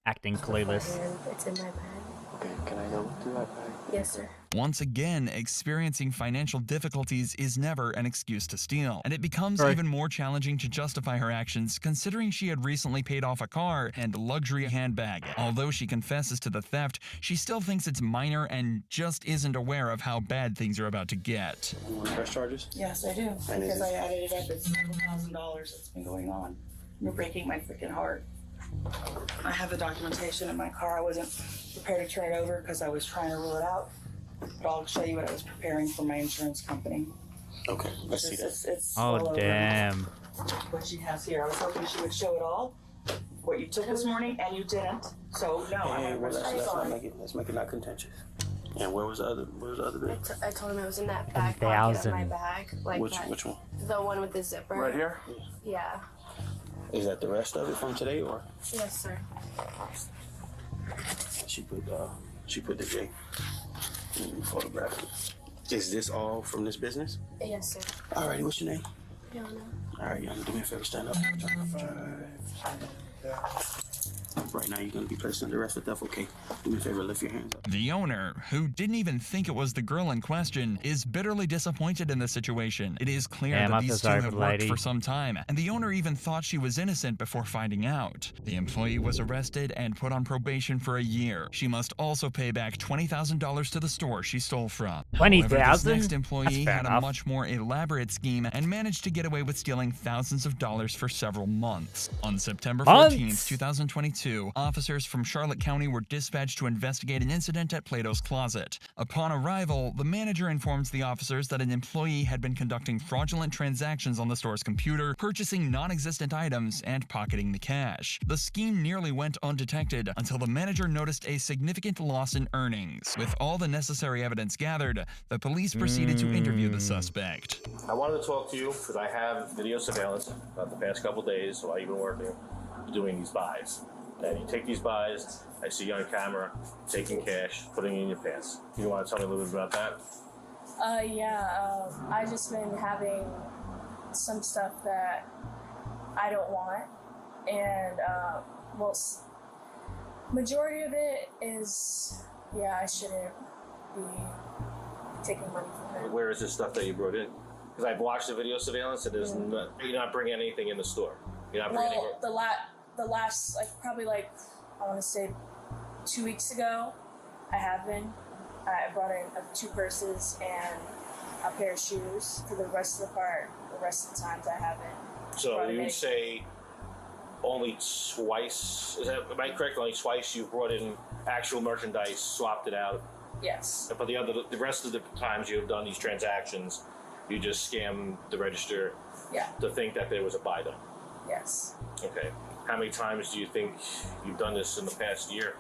acting clueless. It's in my bag. Okay, can I go through that bag? Yes, sir. once again, experiencing financial difficulties is never an excuse to steal, and it becomes Right. even more challenging to justify her actions considering she had recently paid off a car and luxury handbag. Although she confesses to the theft, she still thinks it's minor and just isn't aware of how bad things are about to get. You want to press charges? Yes, I do. And is Because it- I added it up. It's several $1,000s that's been going on. You're breaking my freaking heart. I have the documentation in my car. I wasn't prepared to turn it over because I was trying to rule it out. But I'll show you what I was preparing for my insurance company. Okay, let's see that. It's all Oh over damn. what she has here. I was hoping she would show it all. What you took this morning, and you didn't. So no, I'm Hey, gonna let's make it not contentious. And where was the other bit? I told him it was in that back pocket of my 1,000. bag. Like Which one? The one with the zipper. Right here? Yeah. Is that the rest of it from today, or? Yes, sir. She put the J. Photograph it. Is this all from this business? Yes, sir. Alrighty, what's your name? Yana. Alright, Yana, do me a favor, stand up. Right now, you're gonna be placed under arrest for theft, okay? Do me a favor, lift your hands up. The owner, who didn't even think it was the girl in question, is bitterly disappointed in the situation. It is clear Damn, I that feel these two sorry for have the worked lady. for some time, and the owner even thought she was innocent before finding out. The employee was arrested and put on probation for a year. She must also pay back $20,000 to the store she stole from. However, this 20,000? next employee That's fair had a enough. much more elaborate scheme and managed to get away with stealing thousands of dollars for several months. On September 14th, 2022, officers from Charlotte County were dispatched to investigate an incident at Plato's Closet. Upon arrival, the manager informs the officers that an employee had been conducting fraudulent transactions on the store's computer, purchasing non-existent items, and pocketing the cash. The scheme nearly went undetected until the manager noticed a significant loss in earnings. With all the necessary evidence gathered, the police proceeded to interview the suspect. I wanted to talk to you because I have video surveillance about the past couple days while you've been working, doing these buys. And you take these buys, I see you on camera, taking cash, putting it in your pants. You want to tell me a little bit about that? I just been having some stuff that I don't want, and majority of it is, I shouldn't be taking money from her. Where is this stuff that you brought in? Because I've watched the video surveillance, and you're not bringing anything in the store. You're not bringing anything. The last, probably I want to say 2 weeks ago, I have been. I brought in 2 purses and a pair of shoes. For the rest of the times I haven't. So you would say only twice, am I correct? Only twice you brought in actual merchandise, swapped it out? Yes. But the rest of the times you've done these transactions, you just scam the register to think that there was a buy done? Yes. Okay. How many times do you think you've done this in the past year?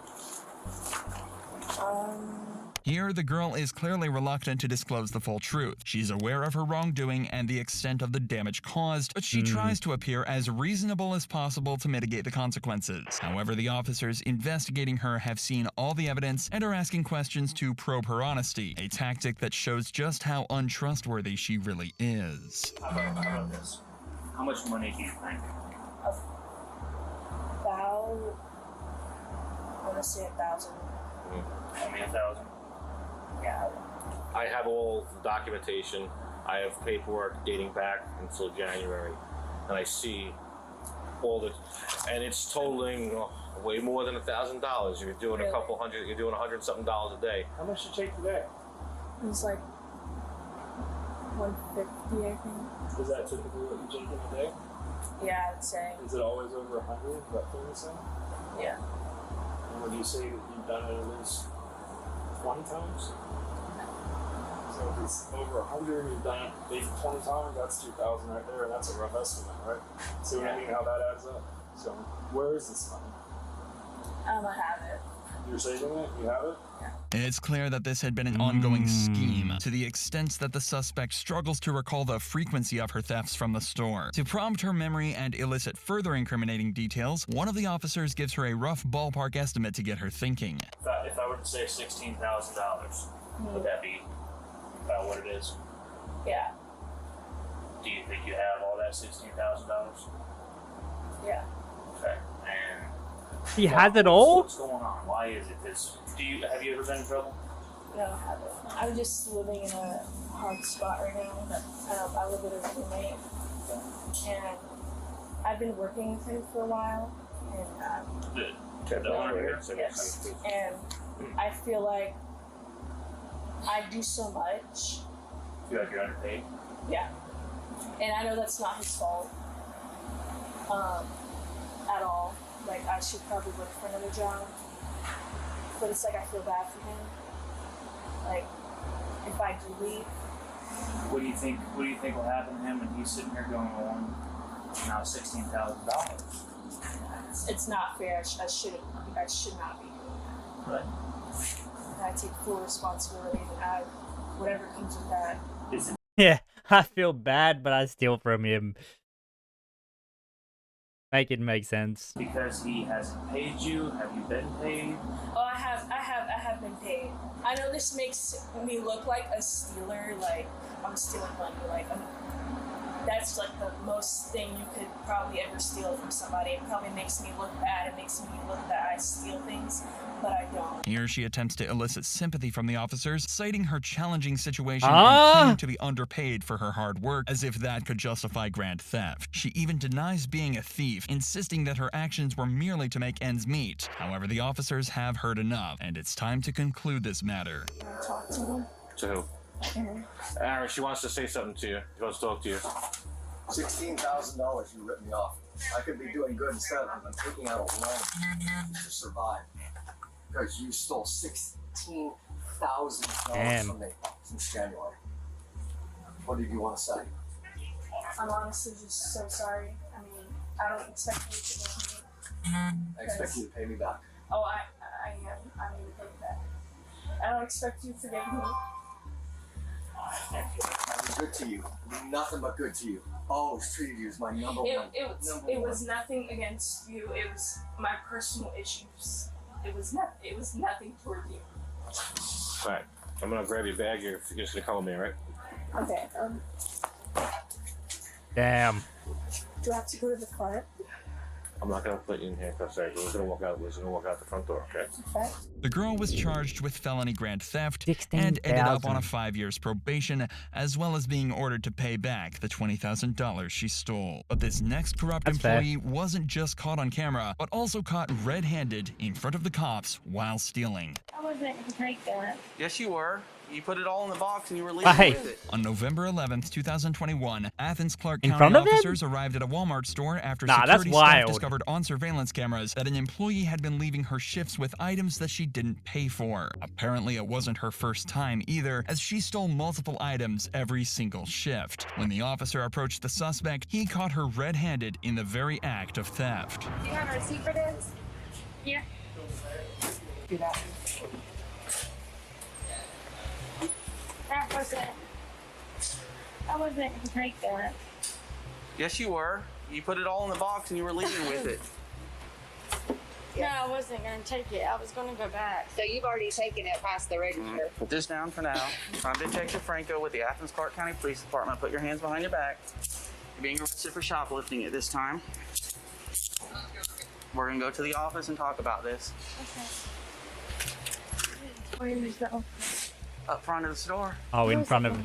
Here, the girl is clearly reluctant to disclose the full truth. She's aware of her wrongdoing and the extent of the damage caused, but she tries to appear as reasonable as possible to mitigate the consequences. However, the officers investigating her have seen all the evidence and are asking questions to probe her honesty, a tactic that shows just how untrustworthy she really is. How about this? How much money do you think? About, I want to say 1,000. Only 1,000? Yeah. I have all the documentation. I have paperwork dating back until January, and I see all the, and it's totaling way more than $1,000. You're doing a couple hundred. You're doing $100-something a day. How much did you take today? It was 150, I think. Is that typically what you take in a day? Yeah, I'd say. Is it always over 100? Is that fair to say? Yeah. And would you say that you've done it at least 20 times? So if it's over 100 and you've done it maybe 20 times, that's 2,000 right there, and that's a rough estimate, right? See what I mean, how that adds up? So where is this money? I have it. You're saving it? You have it? It's clear that this had been an ongoing scheme, to the extent that the suspect struggles to recall the frequency of her thefts from the store. To prompt her memory and elicit further incriminating details, one of the officers gives her a rough ballpark estimate to get her thinking. If I were to say $16,000, would that be about what it is? Yeah. Do you think you have all that $16,000? Yeah. Okay. And He has it all? what's going on? Why is it this? Have you ever been in trouble? No, I haven't. I'm just living in a hard spot right now. I live with a roommate, and I've been working with him for a while, and yes, and I feel like I do so much. Feel like you're underpaid? Yeah, and I know that's not his fault at all, like I should probably look for another job. But it's like I feel bad for him. Like if I do leave. What do you think will happen to him when he's sitting here going on now $16,000? It's not fair. I should not be doing that. Right. And I take full responsibility and whatever comes with that. Yeah, I feel bad, but I steal from him. Make it make sense. Because he hasn't paid you. Have you been paid? Oh, I have been paid. I know this makes me look like a stealer, like I'm stealing money, like that's like the most thing you could probably ever steal from somebody. It probably makes me look bad. It makes me look that I steal things, but I don't. Here she attempts to elicit sympathy from the officers, citing her challenging situation and claiming to be underpaid for her hard work, as if that could justify grand theft. She even denies being a thief, insisting that her actions were merely to make ends meet. However, the officers have heard enough, and it's time to conclude this matter. Can I talk to him? To who? Aaron, she wants to say something to you. She wants to talk to you. $16,000 you ripped me off. I could be doing good instead. I'm taking out a loan to survive. Because you stole $16,000 from me since January. What did you want to say? I'm honestly just so sorry. I mean, I don't expect you to forgive me. I expect you to pay me back. Oh, I am. I'm going to pay you back. I don't expect you to forgive me. I've been good to you. Nothing but good to you. Always treated you as my number one. It was nothing against you. It was my personal issues. It was nothing toward you. All right. I'm going to grab your bag. You're just going to come with me, right? Okay. Damn. Do I have to go to the front? I'm not going to put you in handcuffs. We're going to walk out. We're going to walk out the front door, okay? Okay. The girl was charged with felony grand theft and ended up on a 5 years probation, as well as being ordered to pay back the $20,000 she stole. But this next corrupt employee wasn't just caught on camera, but also caught red-handed in front of the cops while stealing. I wasn't going to take that. Yes, you were. You put it all in the box and you were leaving with it. On November 11th, 2021, Athens Clark In County front of him? officers arrived at a Walmart store after Nah, security that's staff wild. discovered on surveillance cameras that an employee had been leaving her shifts with items that she didn't pay for. Apparently, it wasn't her first time either, as she stole multiple items every single shift. When the officer approached the suspect, he caught her red-handed in the very act of theft. Do you have a receipt for this? Yeah. Do that. I wasn't going to take that. Yes, you were. You put it all in the box and you were leaving with it. No, I wasn't going to take it. I was going to go back. So you've already taken it past the register. Put this down for now. I'm Detective Franco with the Athens Clark County Police Department. Put your hands behind your back. You're being arrested for shoplifting at this time. We're going to go to the office and talk about this. Where is the office? Up front of the store. Oh, in front of...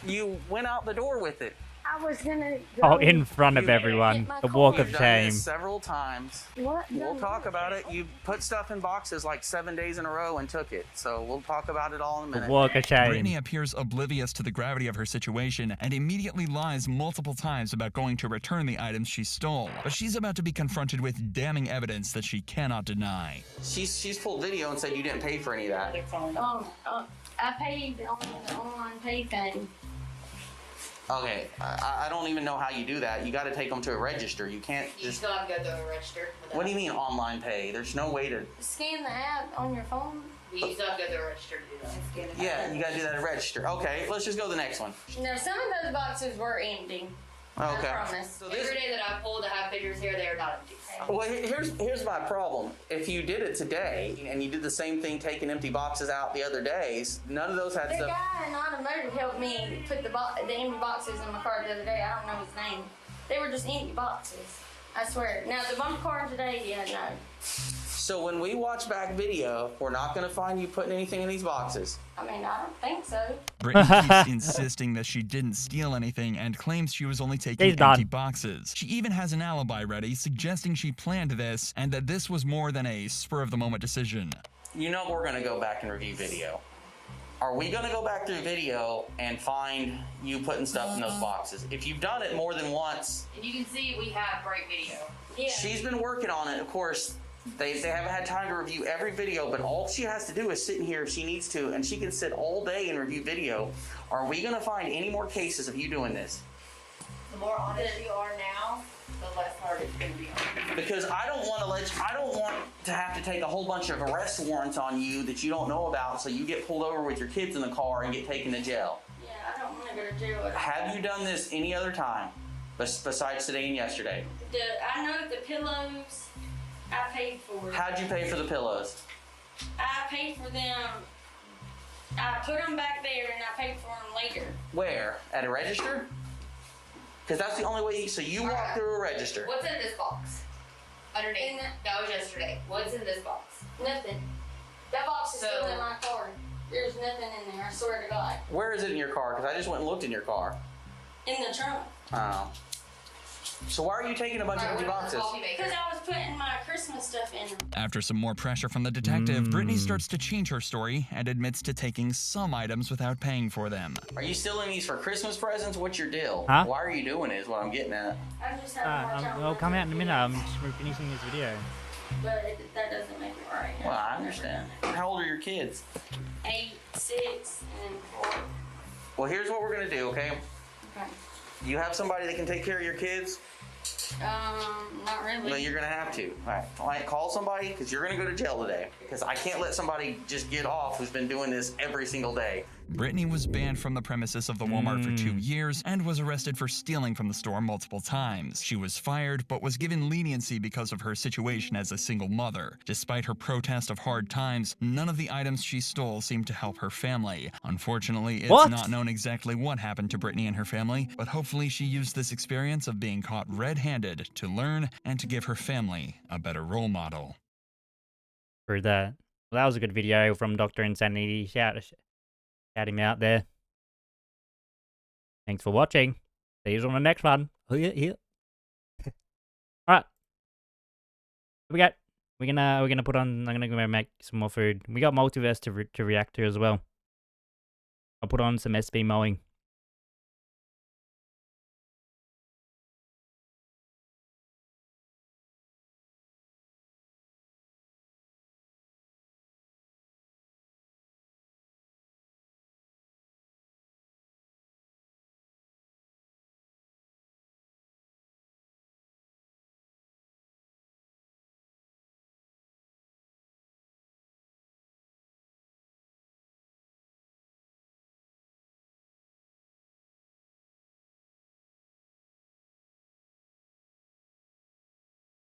You went out the door with it. I was gonna go. Oh, in front of everyone. The walk of You've done shame. this several times. What? We'll talk about it. You put stuff in boxes like 7 days in a row and took it. So we'll talk about it all in a minute. Walk of shame. Brittany appears oblivious to the gravity of her situation and immediately lies multiple times about going to return the items she stole. But she's about to be confronted with damning evidence that she cannot deny. She's pulled video and said you didn't pay for any of that. I paid on the online pay thing. Okay, I don't even know how you do that. You got to take them to a register. You can't You just. still have to go to a register. What do you mean online pay? There's no way to. Scan the app on your phone. You still have to go to a register to do that. Yeah, you got to do that at a register. Okay, let's just go to the next one. No, some of those boxes were empty. Okay. I promise. Every day that I pull to have figures here, they are not empty. Well, here's my problem. If you did it today and you did the same thing, taking empty boxes out the other days, none of those had The stuff. guy in automotive helped me put the empty boxes in my car the other day. I don't know his name. They were just empty boxes. I swear. Now the bumper car today, yeah, no. So when we watch back video, we're not going to find you putting anything in these boxes. I mean, I don't think so. Brittany keeps insisting that she didn't steal anything and claims she was only taking empty boxes. She even has an alibi ready, suggesting she planned this and that this was more than a spur-of-the-moment decision. You know we're going to go back and review video. Are we gonna go back through video and find you putting stuff in those boxes? If you've done it more than once, And you can see we have great video. Yeah. she's been working on it. Of course, they haven't had time to review every video, but all she has to do is sit in here if she needs to, and she can sit all day and review video. Are we gonna find any more cases of you doing this? The more honest you are now, the less hard it's gonna be on you. Because I don't want to have to take a whole bunch of arrest warrants on you that you don't know about, so you get pulled over with your kids in the car and get taken to jail. Yeah, I don't want to go to jail. Have you done this any other time besides today and yesterday? I know the pillows I paid for. How'd you pay for the pillows? I paid for them. I put them back there and I paid for them later. Where? At a register? Because that's the only way. So you walk through a register. What's in this box? Underneath. That was yesterday. What's in this box? Nothing. That box is still in my car. There's nothing in there, I swear to God. Where is it in your car? Because I just went and looked in your car. In the trunk. Oh. So why are you taking a bunch of empty boxes? Because I was putting my Christmas stuff in them. After some more pressure from the detective, Brittany starts to change her story and admits to taking some items without paying for them. Are you stealing these for Christmas presents? What's your deal? Huh? Why are you doing it is what I'm getting at. I'm just having a hard time. I'll come out in a minute. I'm just finishing this video. But that doesn't make it right. Well, I understand. How old are your kids? 8, 6, and 4. Well, here's what we're going to do, okay? Okay. You have somebody that can take care of your kids? Not really. No, you're going to have to. All right, call somebody because you're going to go to jail today. Because I can't let somebody just get off who's been doing this every single day. Brittany was banned from the premises of the Walmart for 2 years and was arrested for stealing from the store multiple times. She was fired, but was given leniency because of her situation as a single mother. Despite her protest of hard times, none of the items she stole seemed to help her family. Unfortunately, it's not known exactly what happened to Brittany and her family, but hopefully she used this experience of being caught red-handed to learn and to give her family a better role model. For that. Well, that was a good video from Dr. Insanity. Shout him out there. Thanks for watching. See you on the next one. Here. Alright. We're gonna put on. I'm gonna go make some more food. We got multiverse to react to as well. I'll put on some SB mowing.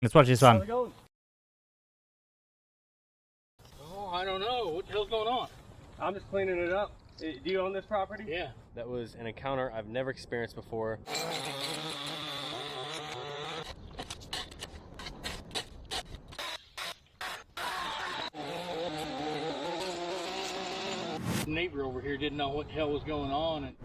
Let's watch this one. Oh, I don't know. What the hell's going on? I'm just cleaning it up. Do you own this property? Yeah. That was an encounter I've never experienced before. The neighbor over here didn't know what the hell was going on. And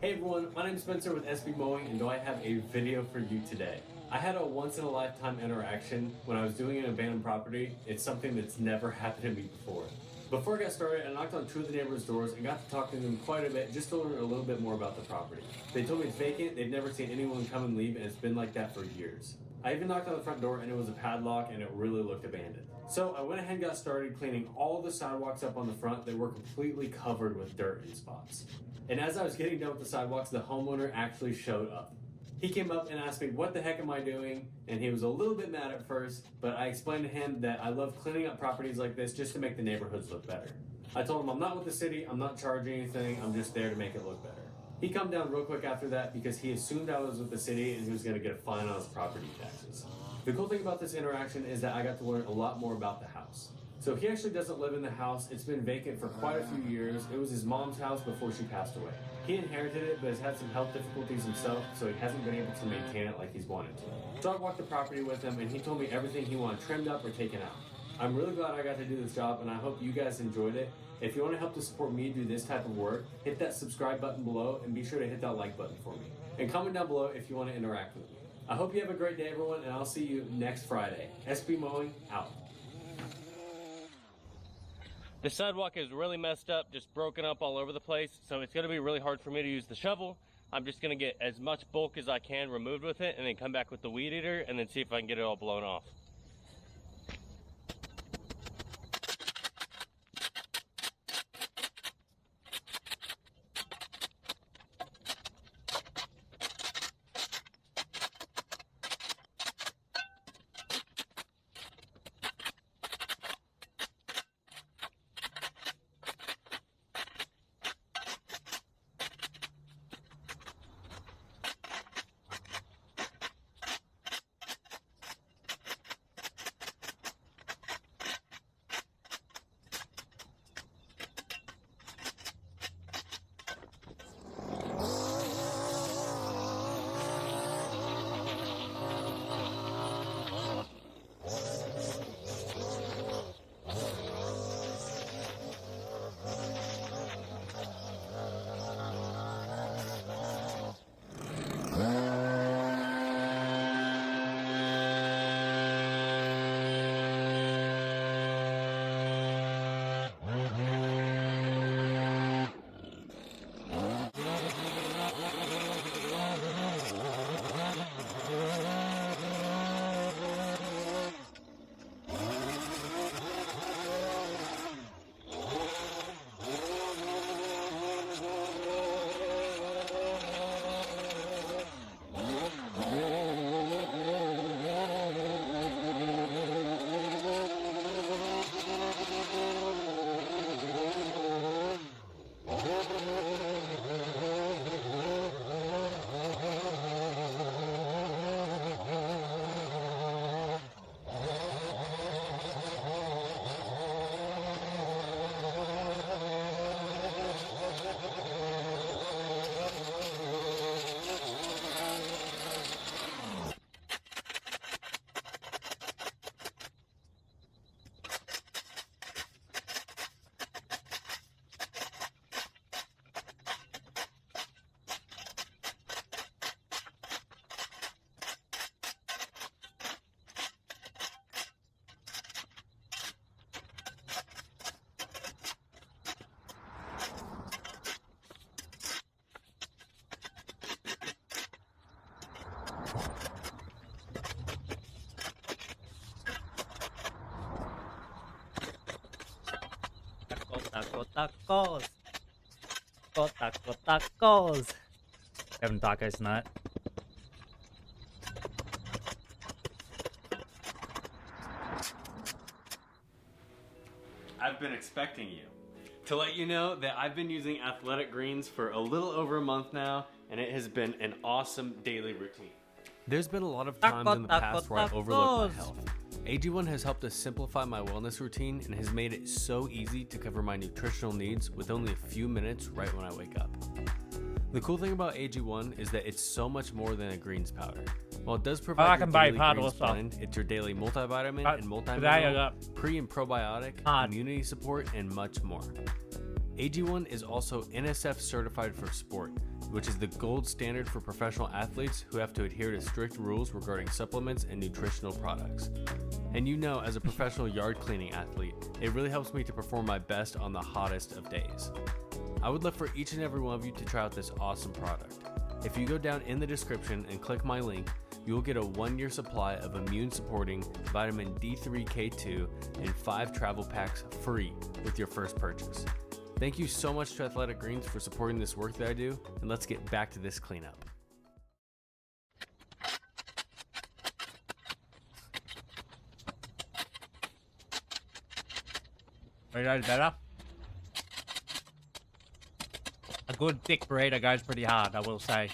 hey everyone, my name's Spencer with SB Mowing, and I have a video for you today. I had a once-in-a-lifetime interaction when I was doing an abandoned property. It's something that's never happened to me before. Before I got started, I knocked on 2 of the neighbors' doors and got to talk to them quite a bit just to learn a little bit more about the property. They told me it's vacant, they've never seen anyone come and leave, and it's been like that for years. I even knocked on the front door and it was a padlock and it really looked abandoned. So I went ahead and got started cleaning all the sidewalks up on the front that were completely covered with dirt in spots. And as I was getting done with the sidewalks, the homeowner actually showed up. He came up and asked me, what the heck am I doing? And he was a little bit mad at first, but I explained to him that I love cleaning up properties like this just to make the neighborhoods look better. I told him I'm not with the city, I'm not charging anything, I'm just there to make it look better. He calmed down real quick after that because he assumed I was with the city and he was going to get a fine on his property taxes. The cool thing about this interaction is that I got to learn a lot more about the house. So he actually doesn't live in the house. It's been vacant for quite a few years. It was his mom's house before she passed away. He inherited it, but has had some health difficulties himself, so he hasn't been able to maintain it like he's wanted to. So I walked the property with him, and he told me everything he wanted trimmed up or taken out. I'm really glad I got to do this job, and I hope you guys enjoyed it. If you want to help to support me do this type of work, hit that subscribe button below, and be sure to hit that like button for me. And comment down below if you want to interact with me. I hope you have a great day, everyone, and I'll see you next Friday. SB Mowing, out. The sidewalk is really messed up, just broken up all over the place, so it's going to be really hard for me to use the shovel. I'm just going to get as much bulk as I can removed with it and then come back with the weed eater and then see if I can get it all blown off. Tacos. Tacos. Having tacos tonight. I've been expecting you. To let you know that I've been using Athletic Greens for a little over a month now, and it has been an awesome daily routine. There's been a lot of times in the past where I overlooked my health. AG1 has helped us simplify my wellness routine and has made it so easy to cover my nutritional needs with only a few minutes right when I wake up. The cool thing about AG1 is that it's so much more than a greens powder. While it does provide your daily greens blend, it's your daily multivitamin and multimineral, pre and probiotic, immunity support, and much more. AG1 is also NSF certified for sport, which is the gold standard for professional athletes who have to adhere to strict rules regarding supplements and nutritional products. And you know, as a professional yard cleaning athlete, it really helps me to perform my best on the hottest of days. I would love for each and every one of you to try out this awesome product. If you go down in the description and click my link, you will get a 1-year supply of immune-supporting vitamin D3K2 and 5 travel packs free with your first purchase. Thank you so much to Athletic Greens for supporting this work that I do, and let's get back to this cleanup. Burrito's better. A good thick burrito goes pretty hard, I will say.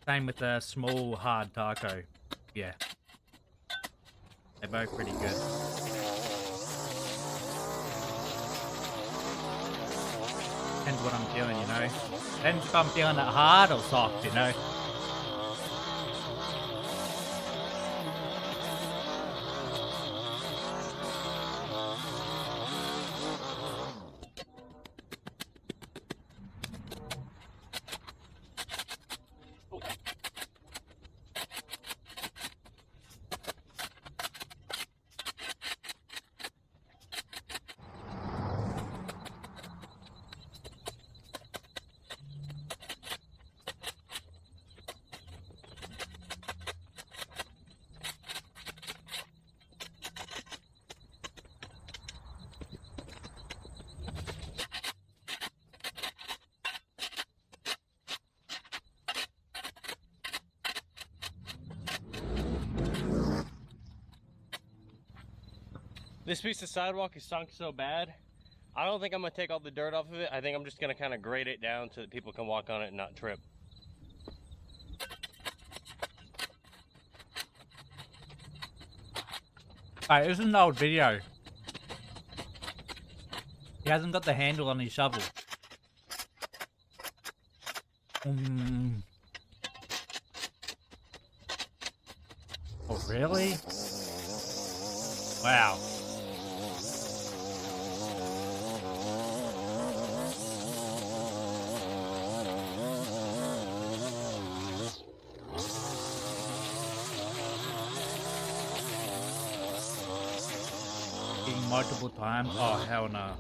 Same with the small hard taco. Yeah. They're both pretty good. Depends what I'm feeling, you know. Depends if I'm feeling it hard or soft, you know. This piece of sidewalk is sunk so bad, I don't think I'm gonna take all the dirt off of it. I think I'm just gonna kind of grade it down so that people can walk on it and not trip. Alright, this is an old video. He hasn't got the handle on his shovel. Oh, really? Wow. Multiple times? Oh, hell no.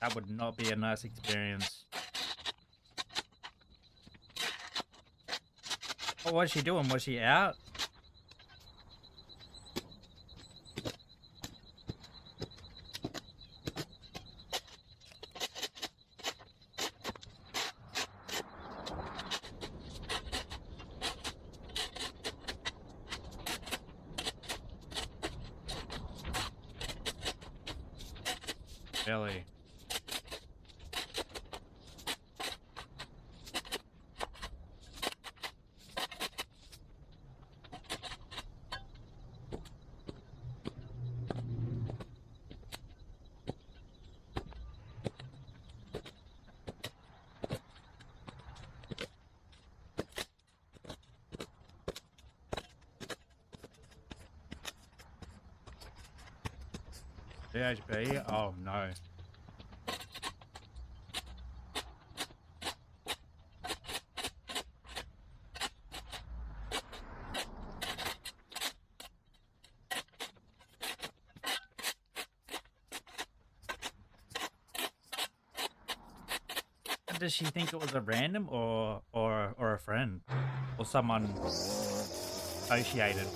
That would not be a nice experience. What was she doing? Was she out? Really? PHP? Oh no. Does she think it was a random or a friend or someone associated?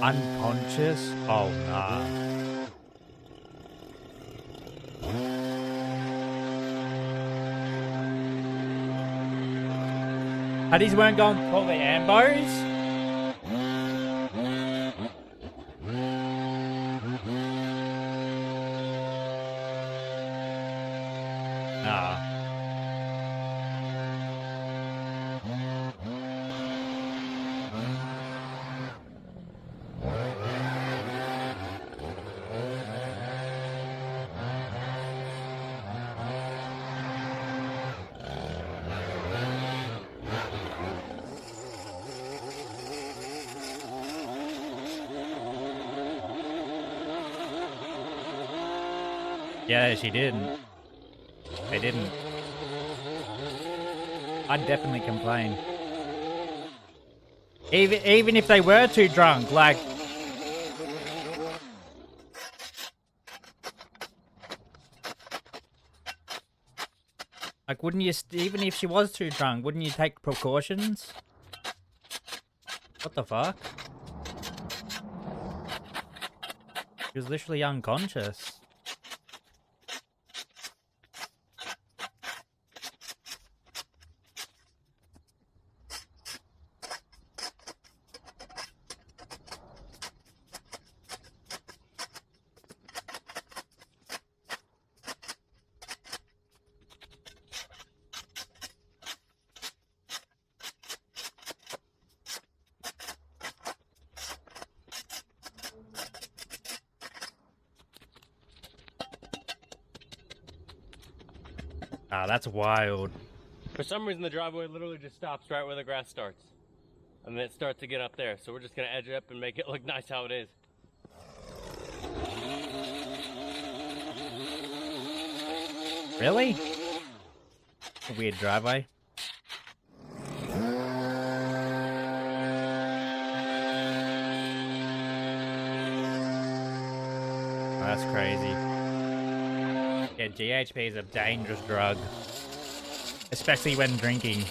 Unconscious? Oh nah. Paddies weren't going to pull the ambos? Nah. Yeah, she didn't. They didn't. I'd definitely complain. Even if they were too drunk, like... Like, wouldn't you, even if she was too drunk, wouldn't you take precautions? What the fuck? She was literally unconscious. Ah, that's wild. For some reason, the driveway literally just stops right where the grass starts. and then it starts to get up there. So we're just gonna edge it up and make it look nice how it is. Really? A weird driveway. That's crazy. Yeah, GHB is a dangerous drug. Especially when drinking.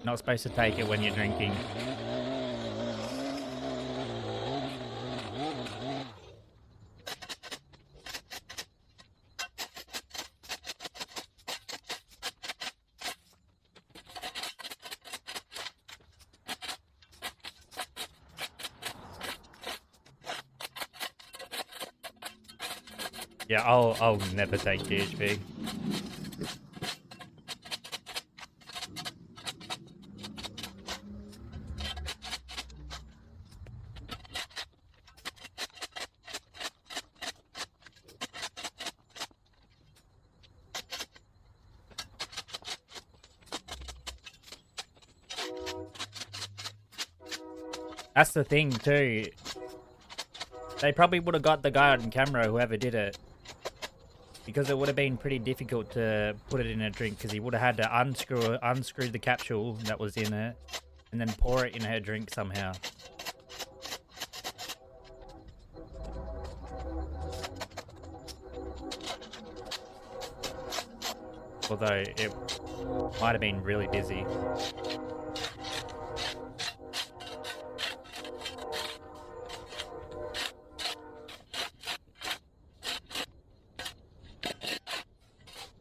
Not supposed to take it when you're drinking. Yeah, I'll never take GHB. That's the thing too. They probably would have got the guy on camera, whoever did it. Because it would have been pretty difficult to put it in a drink, because he would have had to unscrew the capsule that was in it, and then pour it in her drink somehow. Although it might have been really busy.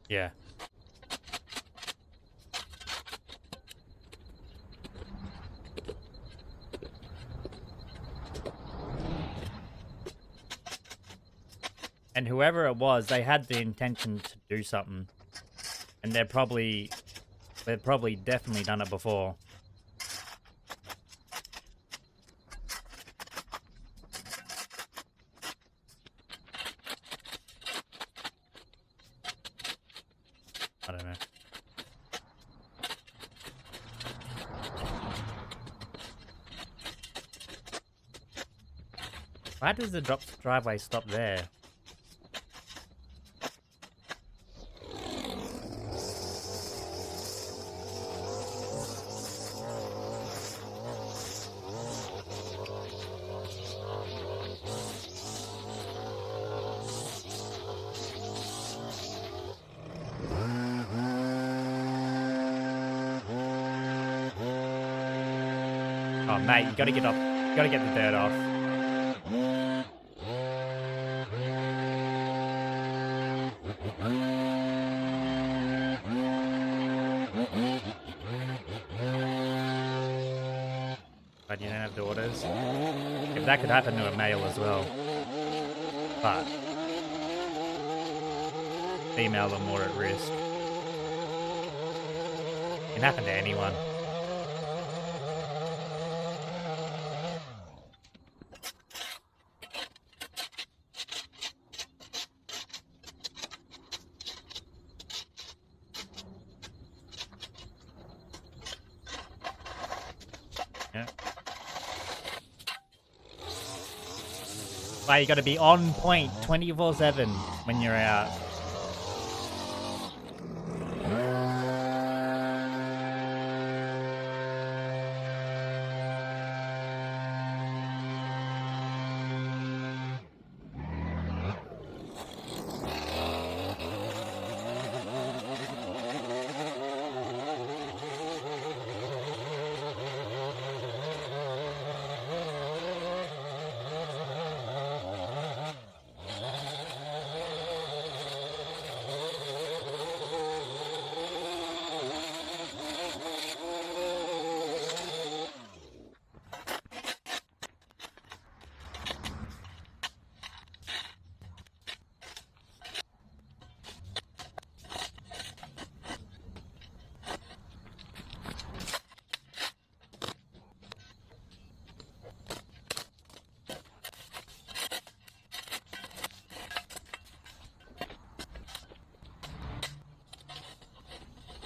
Yeah. And whoever it was, they had the intention to do something. And they've probably definitely done it before. I don't know. Why does the driveway stop there? Oh mate, you gotta get the dirt off. But you don't have daughters. If that could happen to a male as well. But female are more at risk. It can happen to anyone. Why you gotta be on point 24/7 when you're out.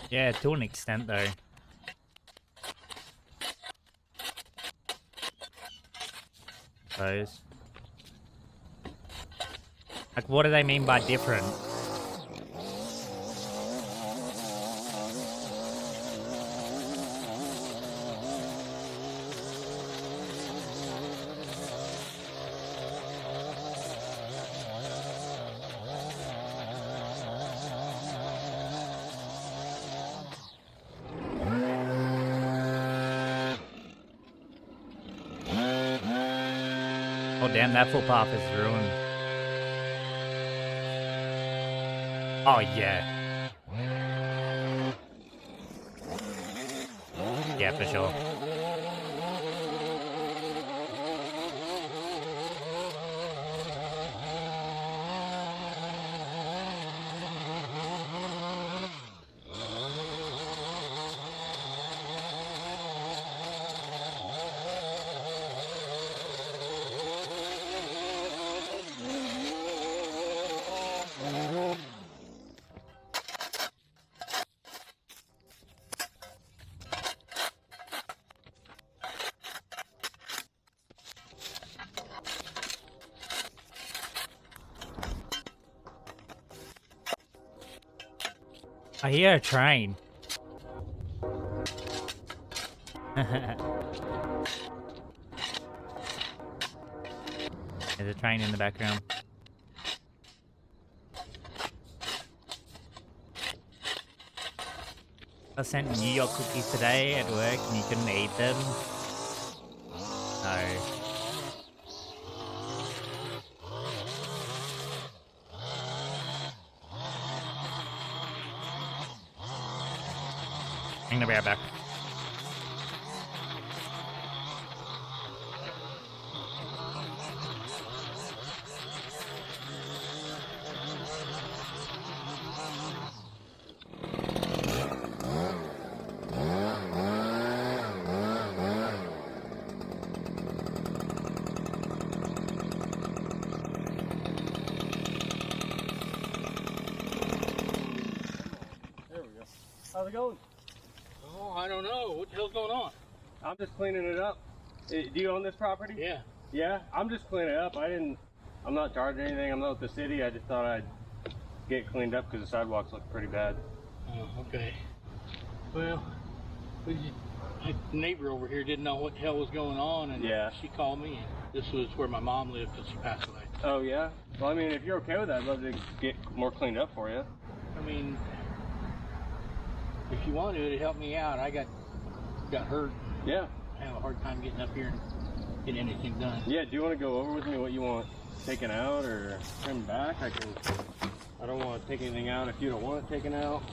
Yeah, to an extent though. suppose. Like, what do they mean by different? Oh damn, that footpath is ruined. Oh yeah. Yeah, for sure. I hear a train. There's a train in the background. I sent New York cookies today at work and you couldn't eat them. No. I'm gonna be right back. There we go. How's it going? Oh, I don't know. What the hell's going on? I'm just cleaning it up. Do you own this property? Yeah. Yeah? I'm just cleaning it up. I'm not charging anything. I'm not with the city. I just thought I'd get it cleaned up because the sidewalks look pretty bad. Oh, okay. Well, my neighbor over here didn't know what the hell was going on, and Yeah. she called me. And this was where my mom lived till she passed away. Oh, yeah? Well, I mean, if you're okay with that, I'd love to get more cleaned up for you. I mean, if you want to, it'd help me out. I got hurt. Yeah. I have a hard time getting up here and getting anything done. Yeah, do you want to go over with me what you want taken out or trimmed back? I don't want to take anything out if you don't want it taken out.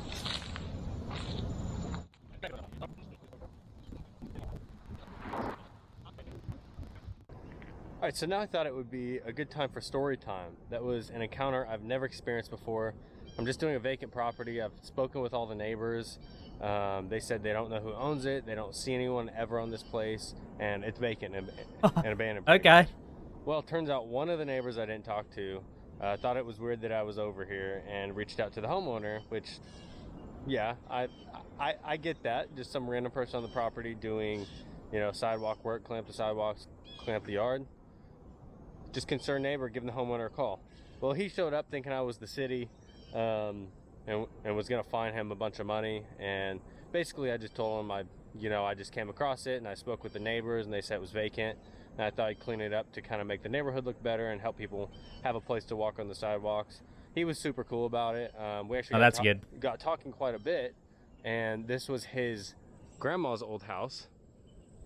Alright, so now I thought it would be a good time for story time. That was an encounter I've never experienced before. I'm just doing a vacant property. I've spoken with all the neighbors. They said they don't know who owns it. They don't see anyone ever on this place. And it's vacant and abandoned. Okay. Well, it turns out one of the neighbors I didn't talk to thought it was weird that I was over here and reached out to the homeowner, which, yeah, I get that. Just some random person on the property doing, sidewalk work, clean up the sidewalks, clean up the yard. Just concerned neighbor giving the homeowner a call. Well, he showed up thinking I was the city and was going to fine him a bunch of money. And basically I just told him I just came across it and I spoke with the neighbors and they said it was vacant. And I thought I'd clean it up to kind of make the neighborhood look better and help people have a place to walk on the sidewalks. He was super cool about it. We actually got talking quite a bit. And this was his grandma's old house.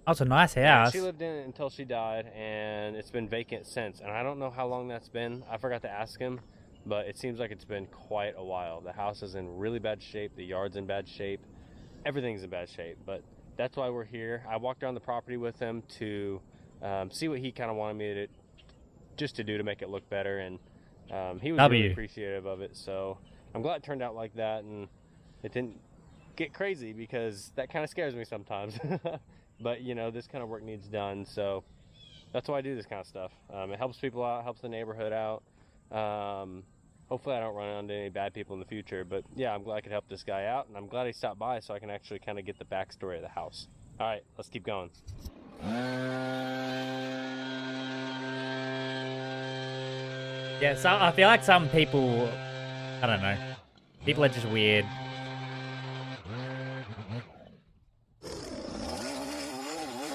Oh, it's a nice house. And she lived in it until she died, and it's been vacant since. And I don't know how long that's been. I forgot to ask him, but it seems like it's been quite a while. The house is in really bad shape. The yard's in bad shape. Everything's in bad shape. But that's why we're here. I walked around the property with him to see what he kind of wanted me to do to make it look better. And he was really appreciative of it. So I'm glad it turned out like that, and it didn't get crazy because that kind of scares me sometimes. But, this kind of work needs done, so that's why I do this kind of stuff. It helps people out, helps the neighborhood out. Hopefully I don't run into any bad people in the future, but yeah, I'm glad I could help this guy out, and I'm glad he stopped by so I can actually kind of get the backstory of the house. All right, let's keep going. Yeah, so I feel like some people, I don't know, people are just weird.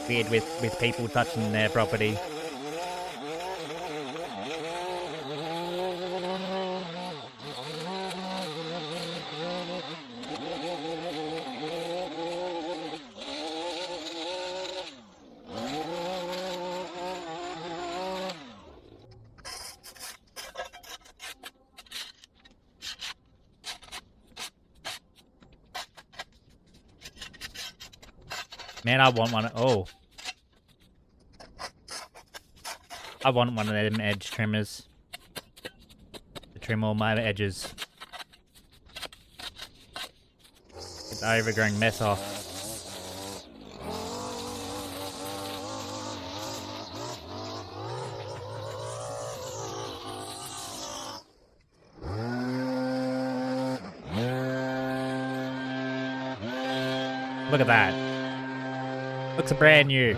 Weird with people touching their property. Man, I want one. Oh. I want one of them edge trimmers. To trim all my edges. Get the overgrown mess off. Look at that. Looks brand new.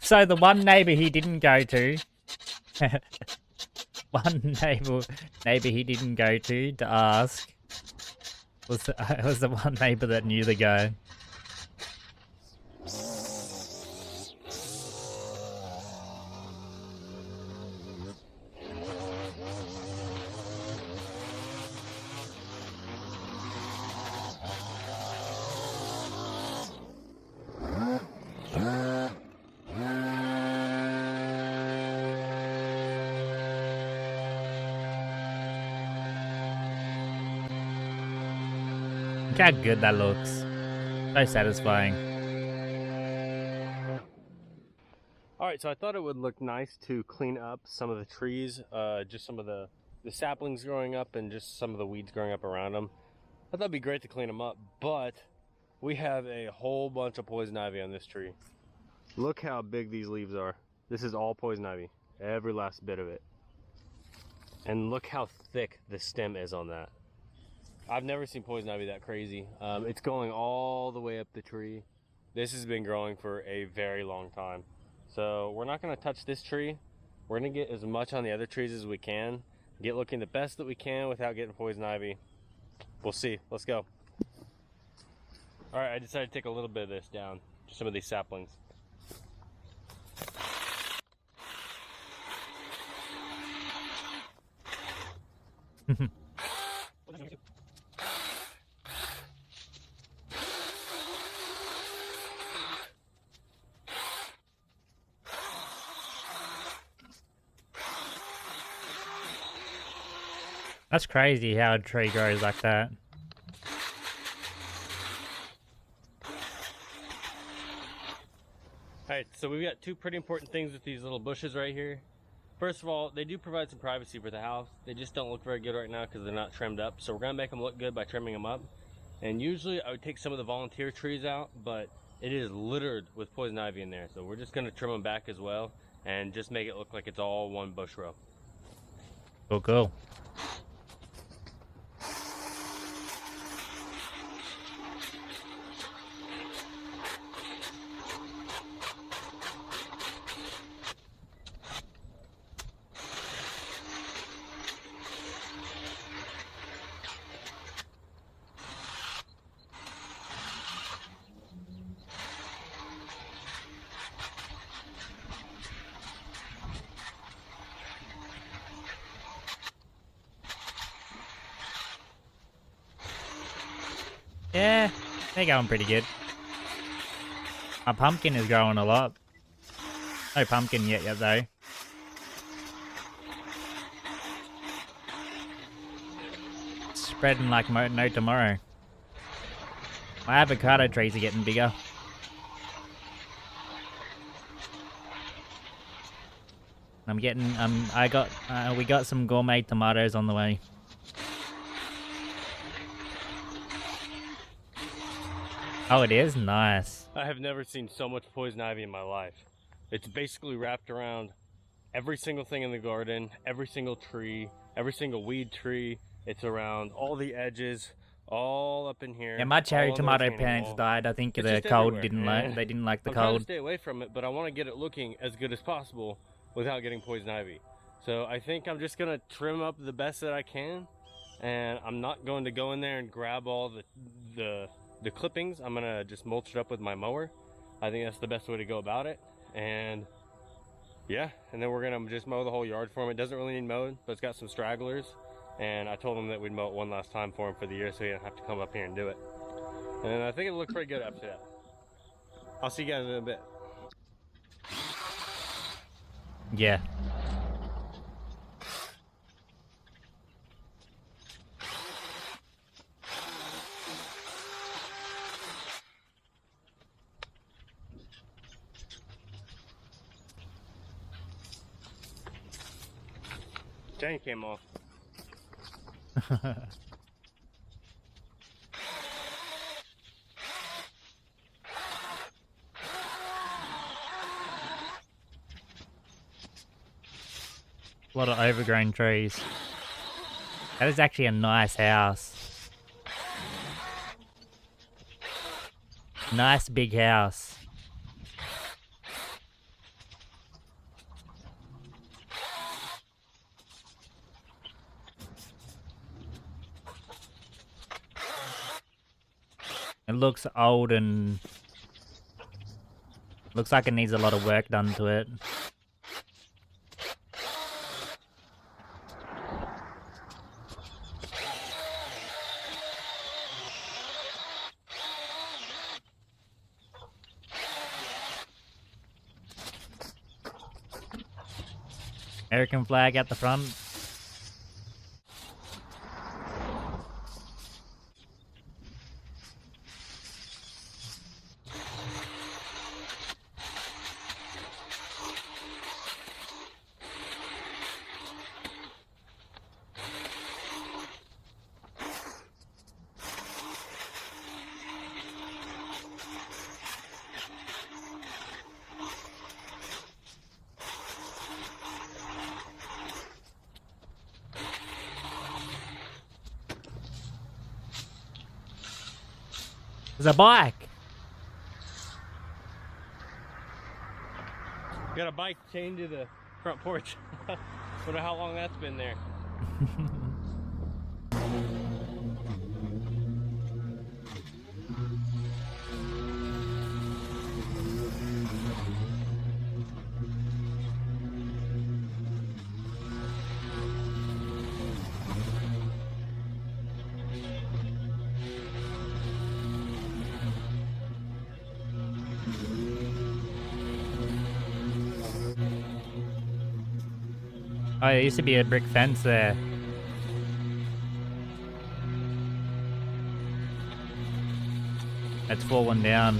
So the one neighbor he didn't go to, one neighbor he didn't go to ask was the one neighbor that knew the guy. Look how good that looks. So satisfying. Alright, so I thought it would look nice to clean up some of the trees, just some of the saplings growing up and just some of the weeds growing up around them. I thought it'd be great to clean them up, but we have a whole bunch of poison ivy on this tree. Look how big these leaves are. This is all poison ivy, every last bit of it. And look how thick the stem is on that. I've never seen poison ivy that crazy. It's going all the way up the tree. This has been growing for a very long time. So we're not gonna touch this tree. We're gonna get as much on the other trees as we can. Get looking the best that we can without getting poison ivy. We'll see, let's go. All right, I decided to take a little bit of this down, just some of these saplings. That's crazy how a tree grows like that. Alright, so we've got two pretty important things with these little bushes right here. First of all, they do provide some privacy for the house. They just don't look very good right now because they're not trimmed up. So we're going to make them look good by trimming them up. And usually I would take some of the volunteer trees out, but it is littered with poison ivy in there. So we're just going to trim them back as well and just make it look like it's all one bush row. Cool, cool. Yeah, they're going pretty good. My pumpkin is growing a lot. No pumpkin yet though. Spreading like no tomorrow. My avocado trees are getting bigger. I'm getting we got some gourmet tomatoes on the way. Oh, it is? Nice. I have never seen so much poison ivy in my life. It's basically wrapped around every single thing in the garden, every single tree, every single weed tree. It's around all the edges, all up in here. Yeah, my cherry all on the tomato retaining plants wall. died. I think It's the just cold everywhere, didn't and they didn't like the I'm trying to cold. stay away from it, but I want to get it looking as good as possible without getting poison ivy. So I think I'm just gonna trim up the best that I can, and I'm not going to go in there and grab all the clippings. I'm gonna just mulch it up with my mower. I think that's the best way to go about it. And yeah, and then we're gonna just mow the whole yard for him. It doesn't really need mowed, but it's got some stragglers. And I told him that we'd mow it one last time for him for the year so he didn't have to come up here and do it. And I think it'll look pretty good after that. I'll see you guys in a bit. Yeah. Chain came off. A lot of overgrown trees. That is actually a nice house. Nice big house. It looks old and looks like it needs a lot of work done to it. American flag at the front. There's a bike. Got a bike chained to the front porch. Wonder how long that's been there. Oh, there used to be a brick fence there. That's fallen down.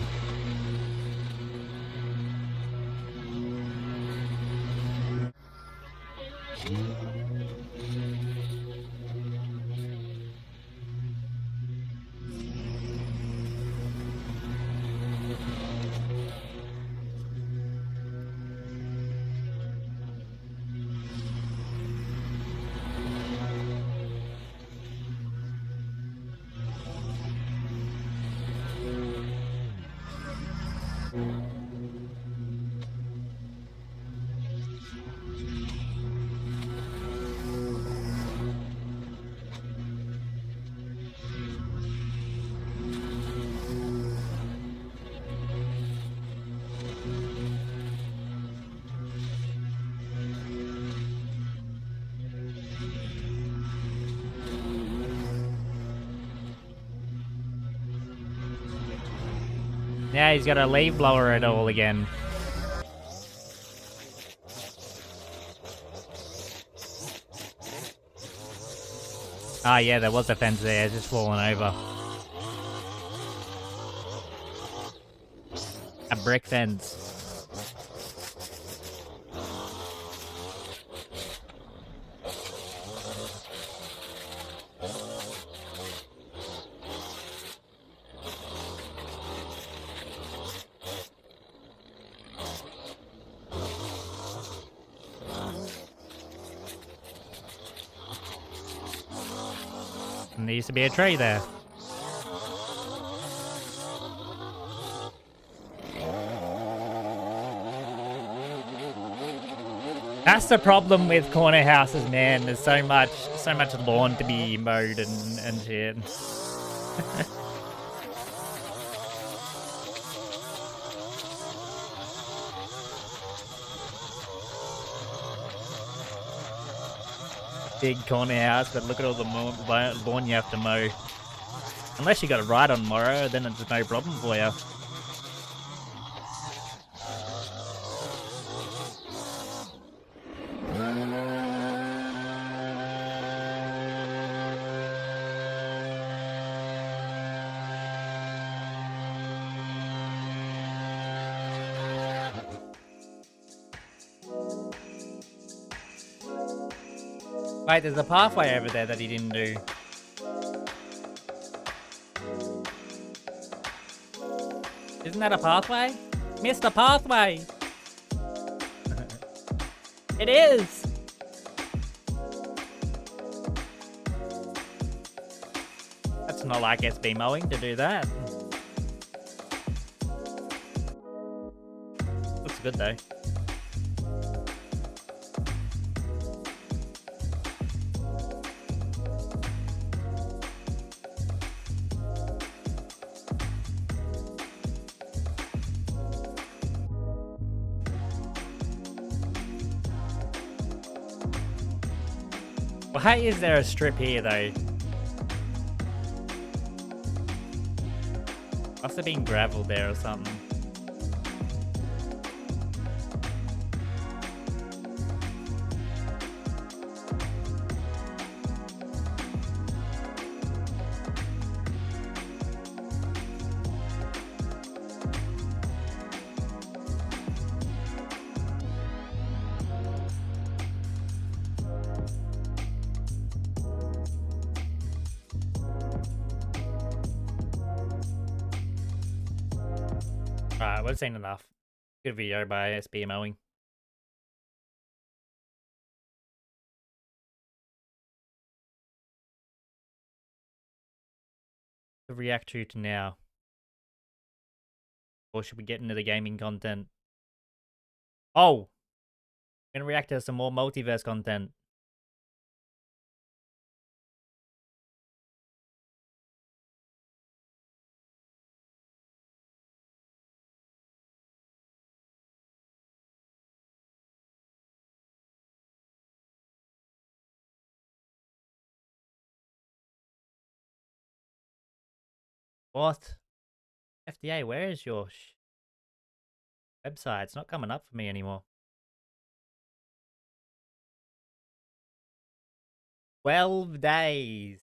Yeah, he's got a leaf blower at all again. Ah, yeah, there was a fence there, it's just fallen over. A brick fence. there used to be a tree there. That's the problem with corner houses, man. There's so much lawn to be mowed and shit. Big corner house, but look at all the lawn you have to mow. Unless you got a ride on tomorrow, then it's no problem for you. Wait, there's a pathway over there that he didn't do. Isn't that a pathway? Missed a pathway! It is! That's not like SB mowing to do that. Looks good though. Why is there a strip here though? Must have been gravel there or something. Alright, we've seen enough. Good video by SB mowing. To react to now. Or should we get into the gaming content? Oh! I'm gonna react to some more multiverse content. What? FDA, where is your website? It's not coming up for me anymore. 12 days.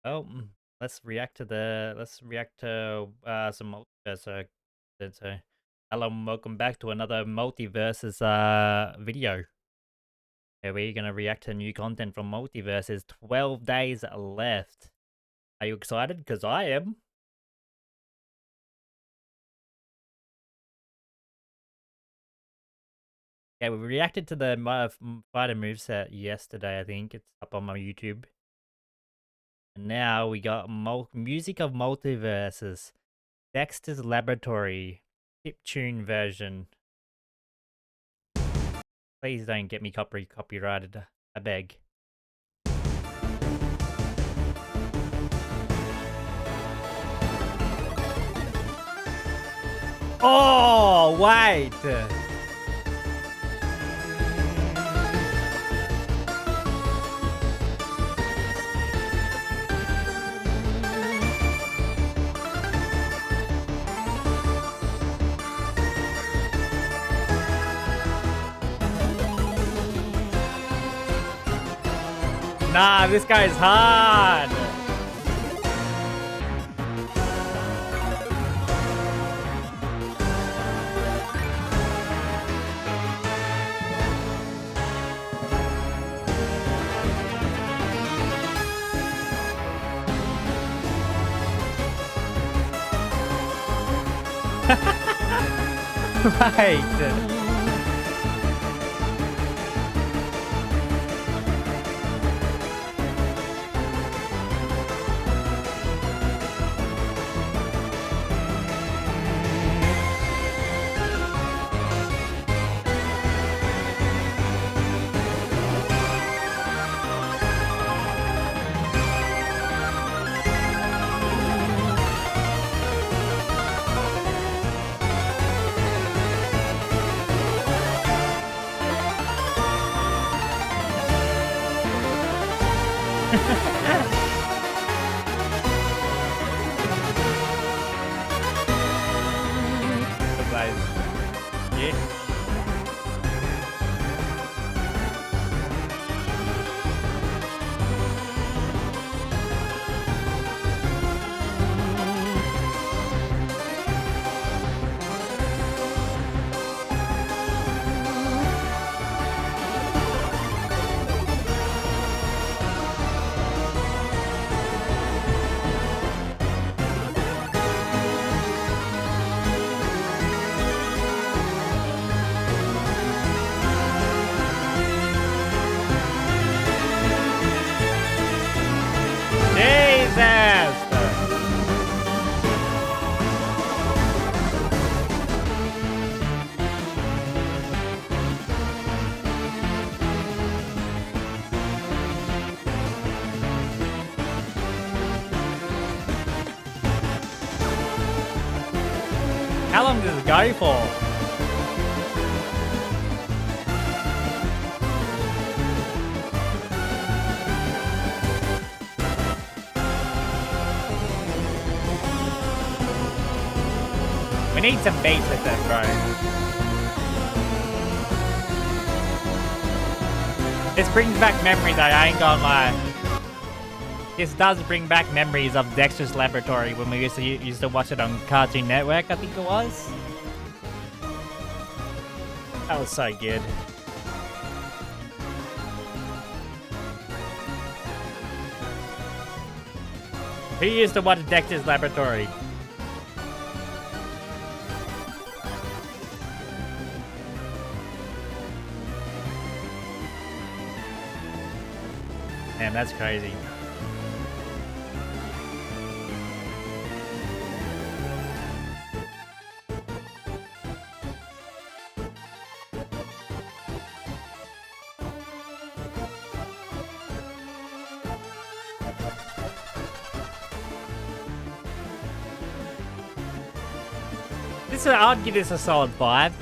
Oh, let's react to some multiverse. So, hello and welcome back to another multiverses video. Here we're gonna react to new content from multiverses. 12 days left. Are you excited? Because I am. Yeah, we reacted to the fighter moveset yesterday. I think it's up on my YouTube. And now we got Music of Multiverses, Dexter's Laboratory, chiptune version. Please don't get me copyrighted, I beg. Oh, wait! Nah, this guy's hard. Right. Yeah. How long does it go for? We need some beats with that, bro. This brings back memories, I ain't gonna lie. This does bring back memories of Dexter's Laboratory when we used to watch it on Cartoon Network, I think it was. That was so good. Who used to watch Dexter's Laboratory? Damn, that's crazy. I'd give this a solid 5.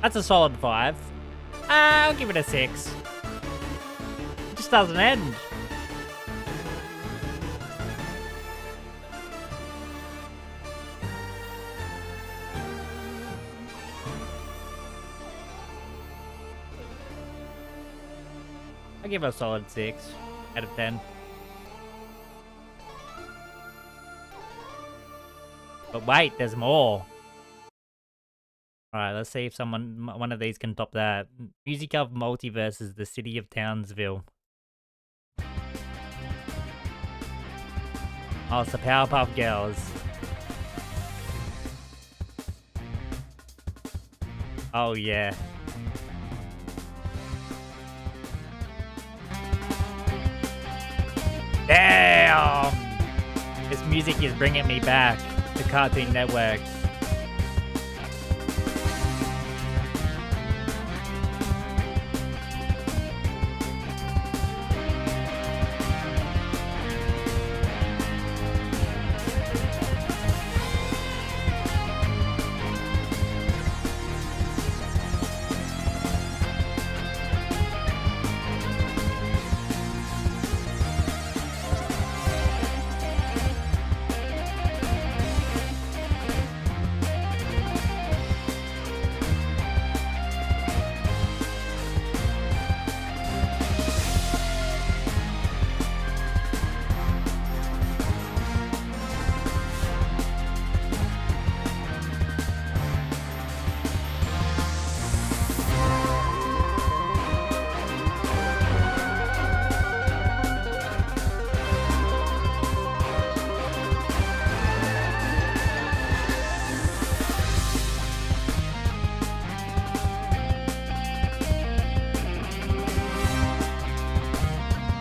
That's a solid 5. I'll give it a 6. It just doesn't end. I'll give it a solid 6 out of 10. But wait, there's more. Alright, let's see if one of these can top that. Music of Multiverses, the City of Townsville. Oh, it's the Powerpuff Girls. Oh, yeah. Damn! This music is bringing me back. The Cartoon Network.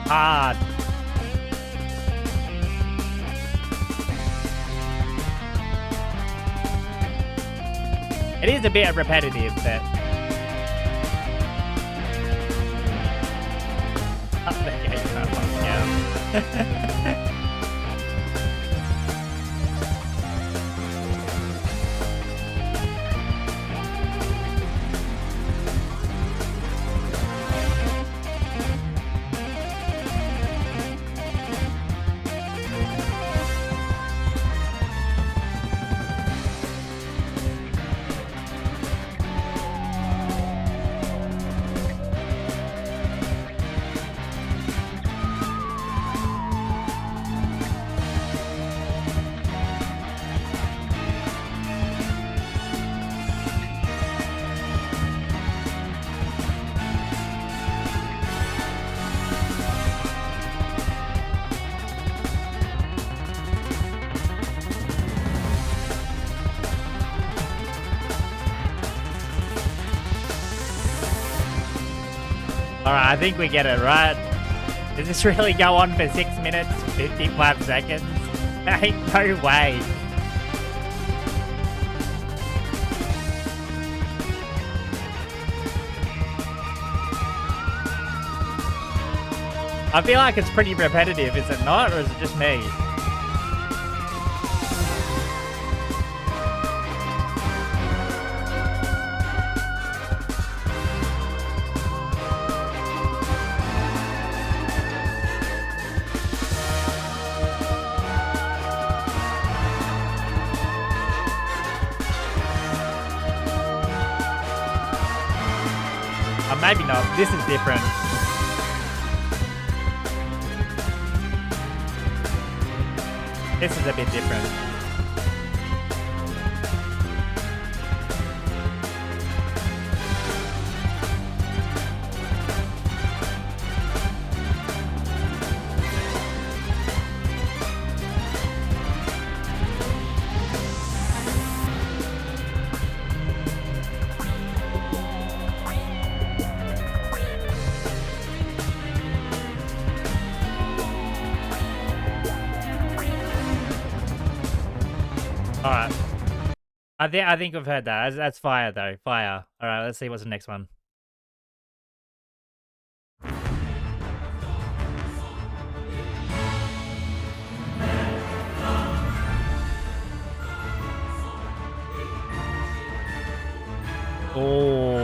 hard. It is a bit repetitive, but... Alright, I think we get it, right? Does this really go on for 6 minutes, 55 seconds? Ain't no way. I feel like it's pretty repetitive, is it not? Or is it just me? Maybe not. This is different. This is a bit different. Alright. I think we've heard that. That's fire though. Fire. Alright, let's see what's the next one. Oh.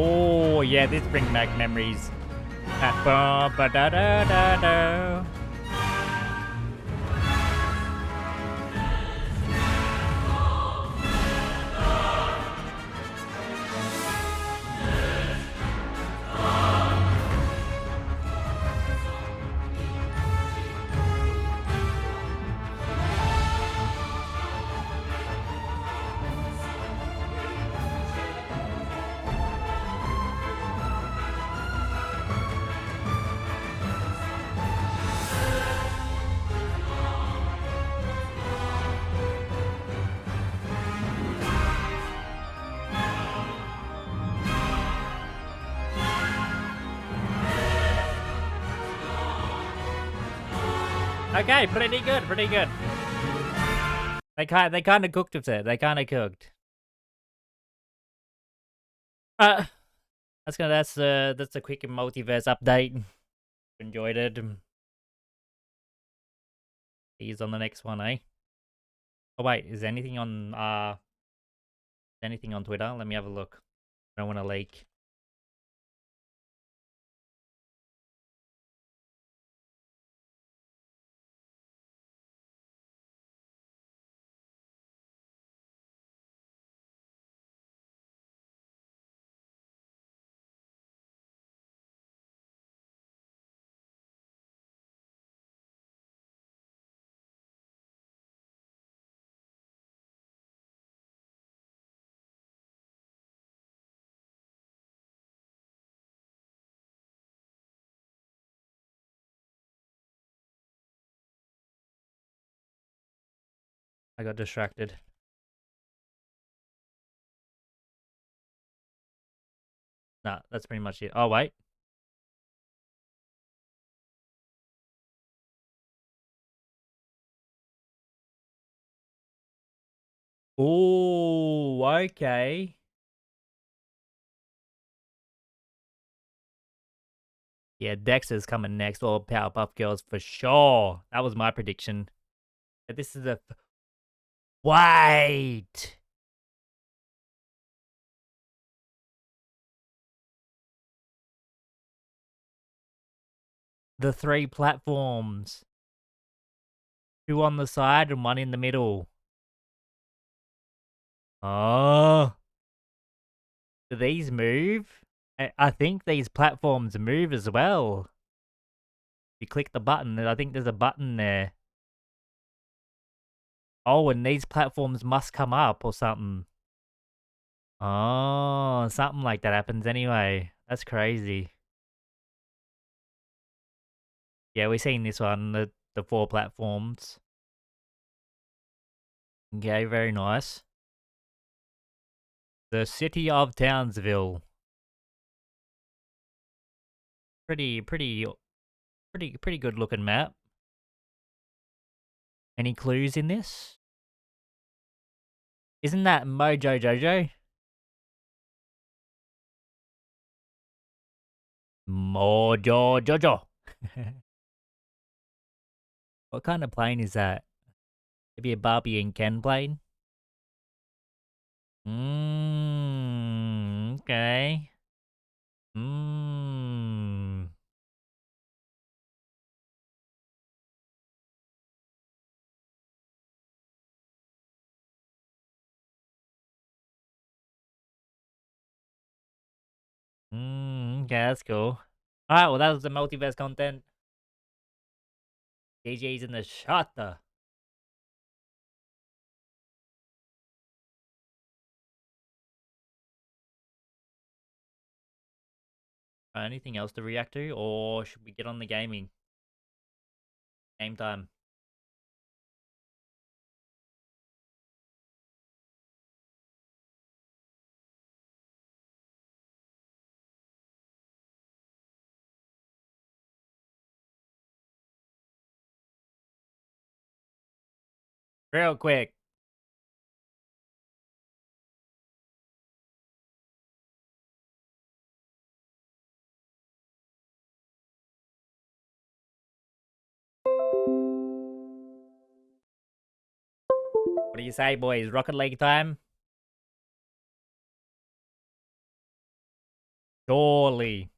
Oh, yeah, this brings back memories. Ba-da-da-da-da. Okay, pretty good, pretty good. They kind of cooked with it. They kind of cooked. That's a quick multiverse update. Enjoyed it. He's on the next one, eh? Oh wait, is anything on Twitter? Let me have a look. I don't want to leak. I got distracted. Nah, that's pretty much it. Oh, wait. Oh, okay. Yeah, Dexter's coming next, or Powerpuff Girls for sure. That was my prediction. But this is a... Wait! The 3 platforms. 2 on the side and 1 in the middle. Oh. Do these move? I think these platforms move as well. You click the button, and I think there's a button there. Oh, and these platforms must come up or something. Oh, something like that happens anyway. That's crazy. Yeah, we're seeing this one, the 4 platforms. Okay, very nice. The city of Townsville. Pretty good looking map. Any clues in this? Isn't that Mojo Jojo? Mojo Jojo. What kind of plane is that? Maybe a Barbie and Ken plane? Okay. Okay, that's cool. Alright, well that was the multiverse content. DJ's in the shutter. Anything else to react to, or should we get on the gaming? Game time. Real quick. What do you say, boys? Rocket League time? Surely.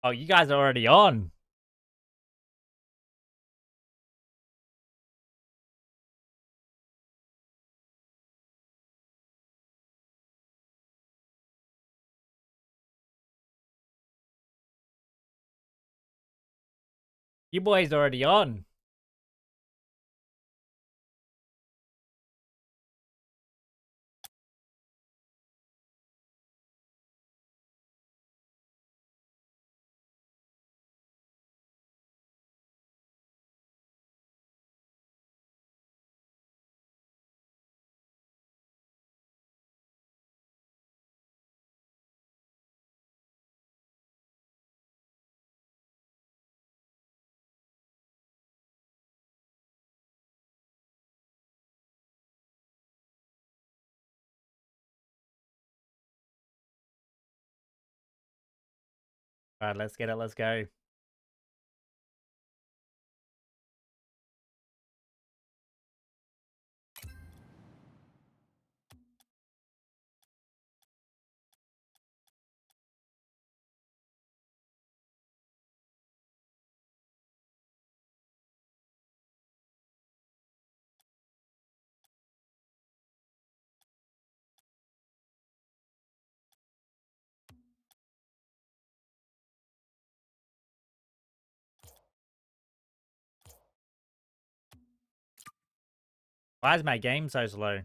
Oh, you guys are already on. You boys are already on. Alright, let's get it. Let's go. Why is my game so slow?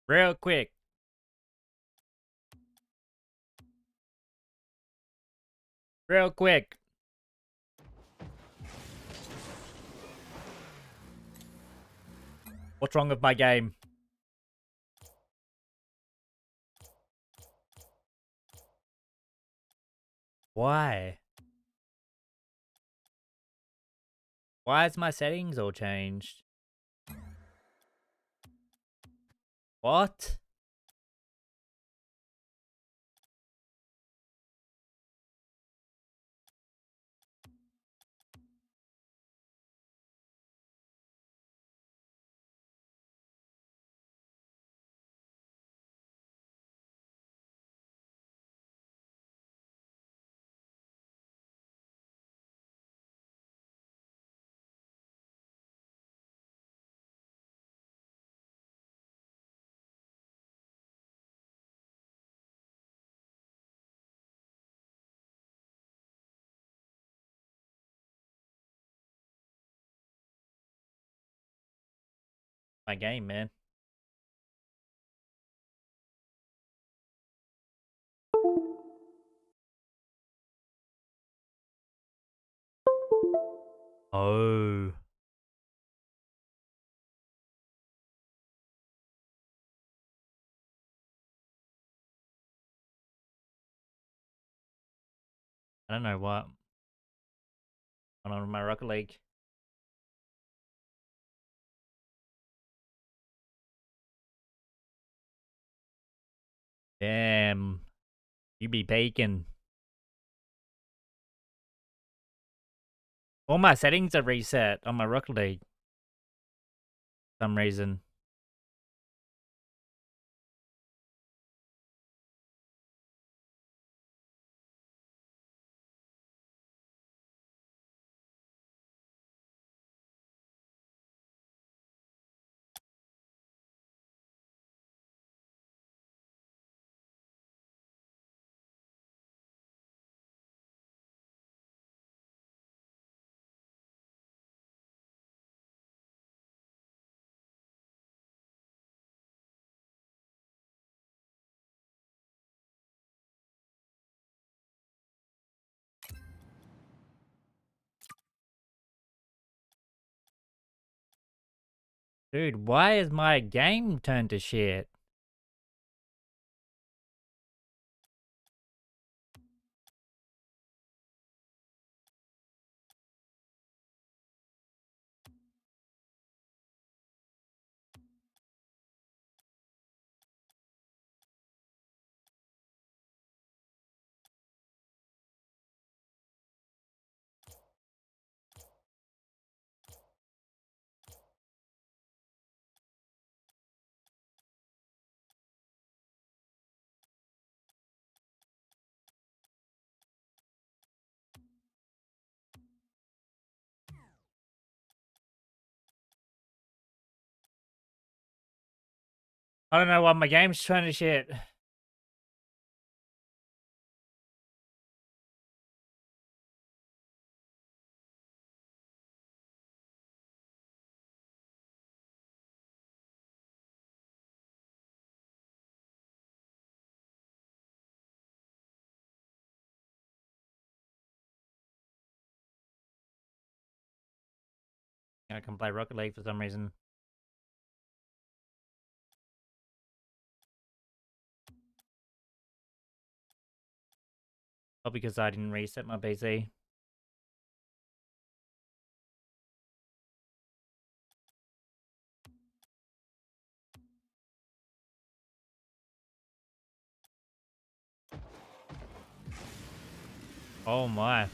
Real quick. Real quick. What's wrong with my game? Why? Why is my settings all changed? What? My game, man. Oh. I don't know what. Went on with my Rocket League. Damn. You be baking. All my settings are reset on my Rocket League. For some reason. Dude, why is my game turned to shit? I don't know why my game's turned to shit. I can play Rocket League for some reason. Probably because I didn't reset my PC. Oh my.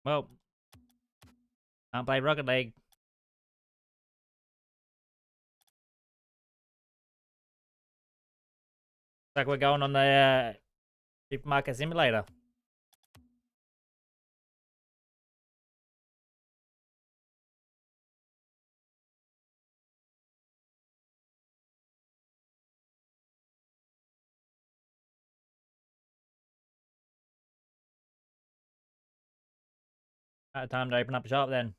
Well, can't play Rocket League. It's like we're going on the supermarket simulator. Time to open up shop then.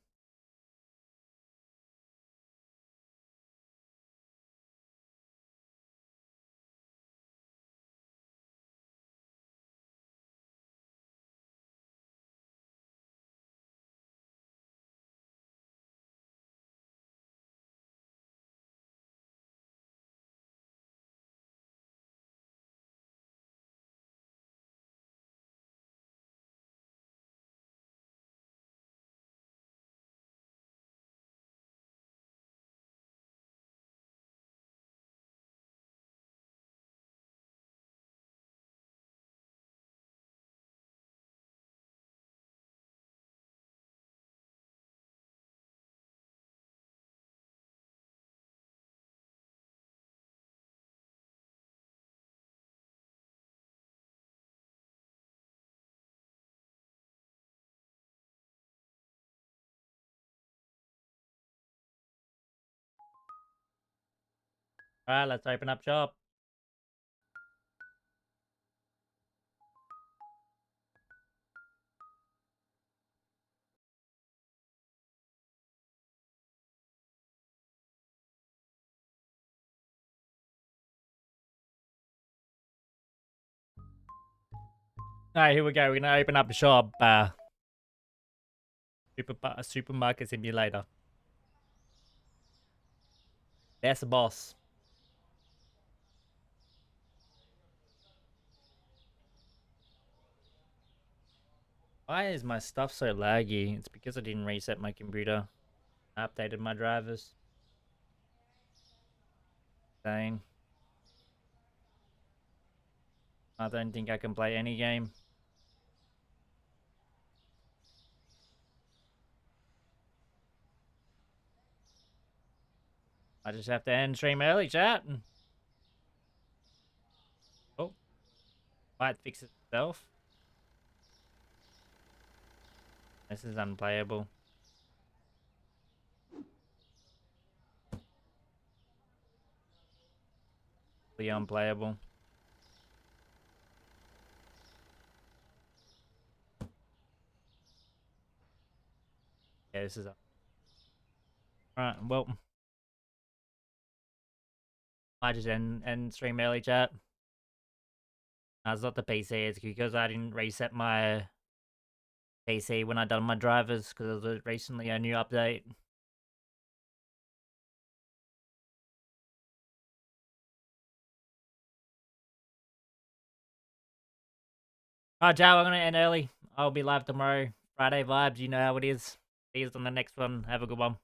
Alright, let's open up shop. Alright, here we go. We're gonna open up the shop. Supermarket simulator. That's the boss. Why is my stuff so laggy? It's because I didn't reset my computer. I updated my drivers. Dang. I don't think I can play any game. I just have to end stream early, chat. Oh. Might fix itself. This is unplayable. Unplayable. Yeah, this is up. Alright, well. I just end stream early, chat. It's not the PC, it's because I didn't reset my PC when I done my drivers, because it was recently a new update. Alright, Joe, I'm gonna end early. I'll be live tomorrow. Friday vibes, you know how it is. See you on the next one. Have a good one.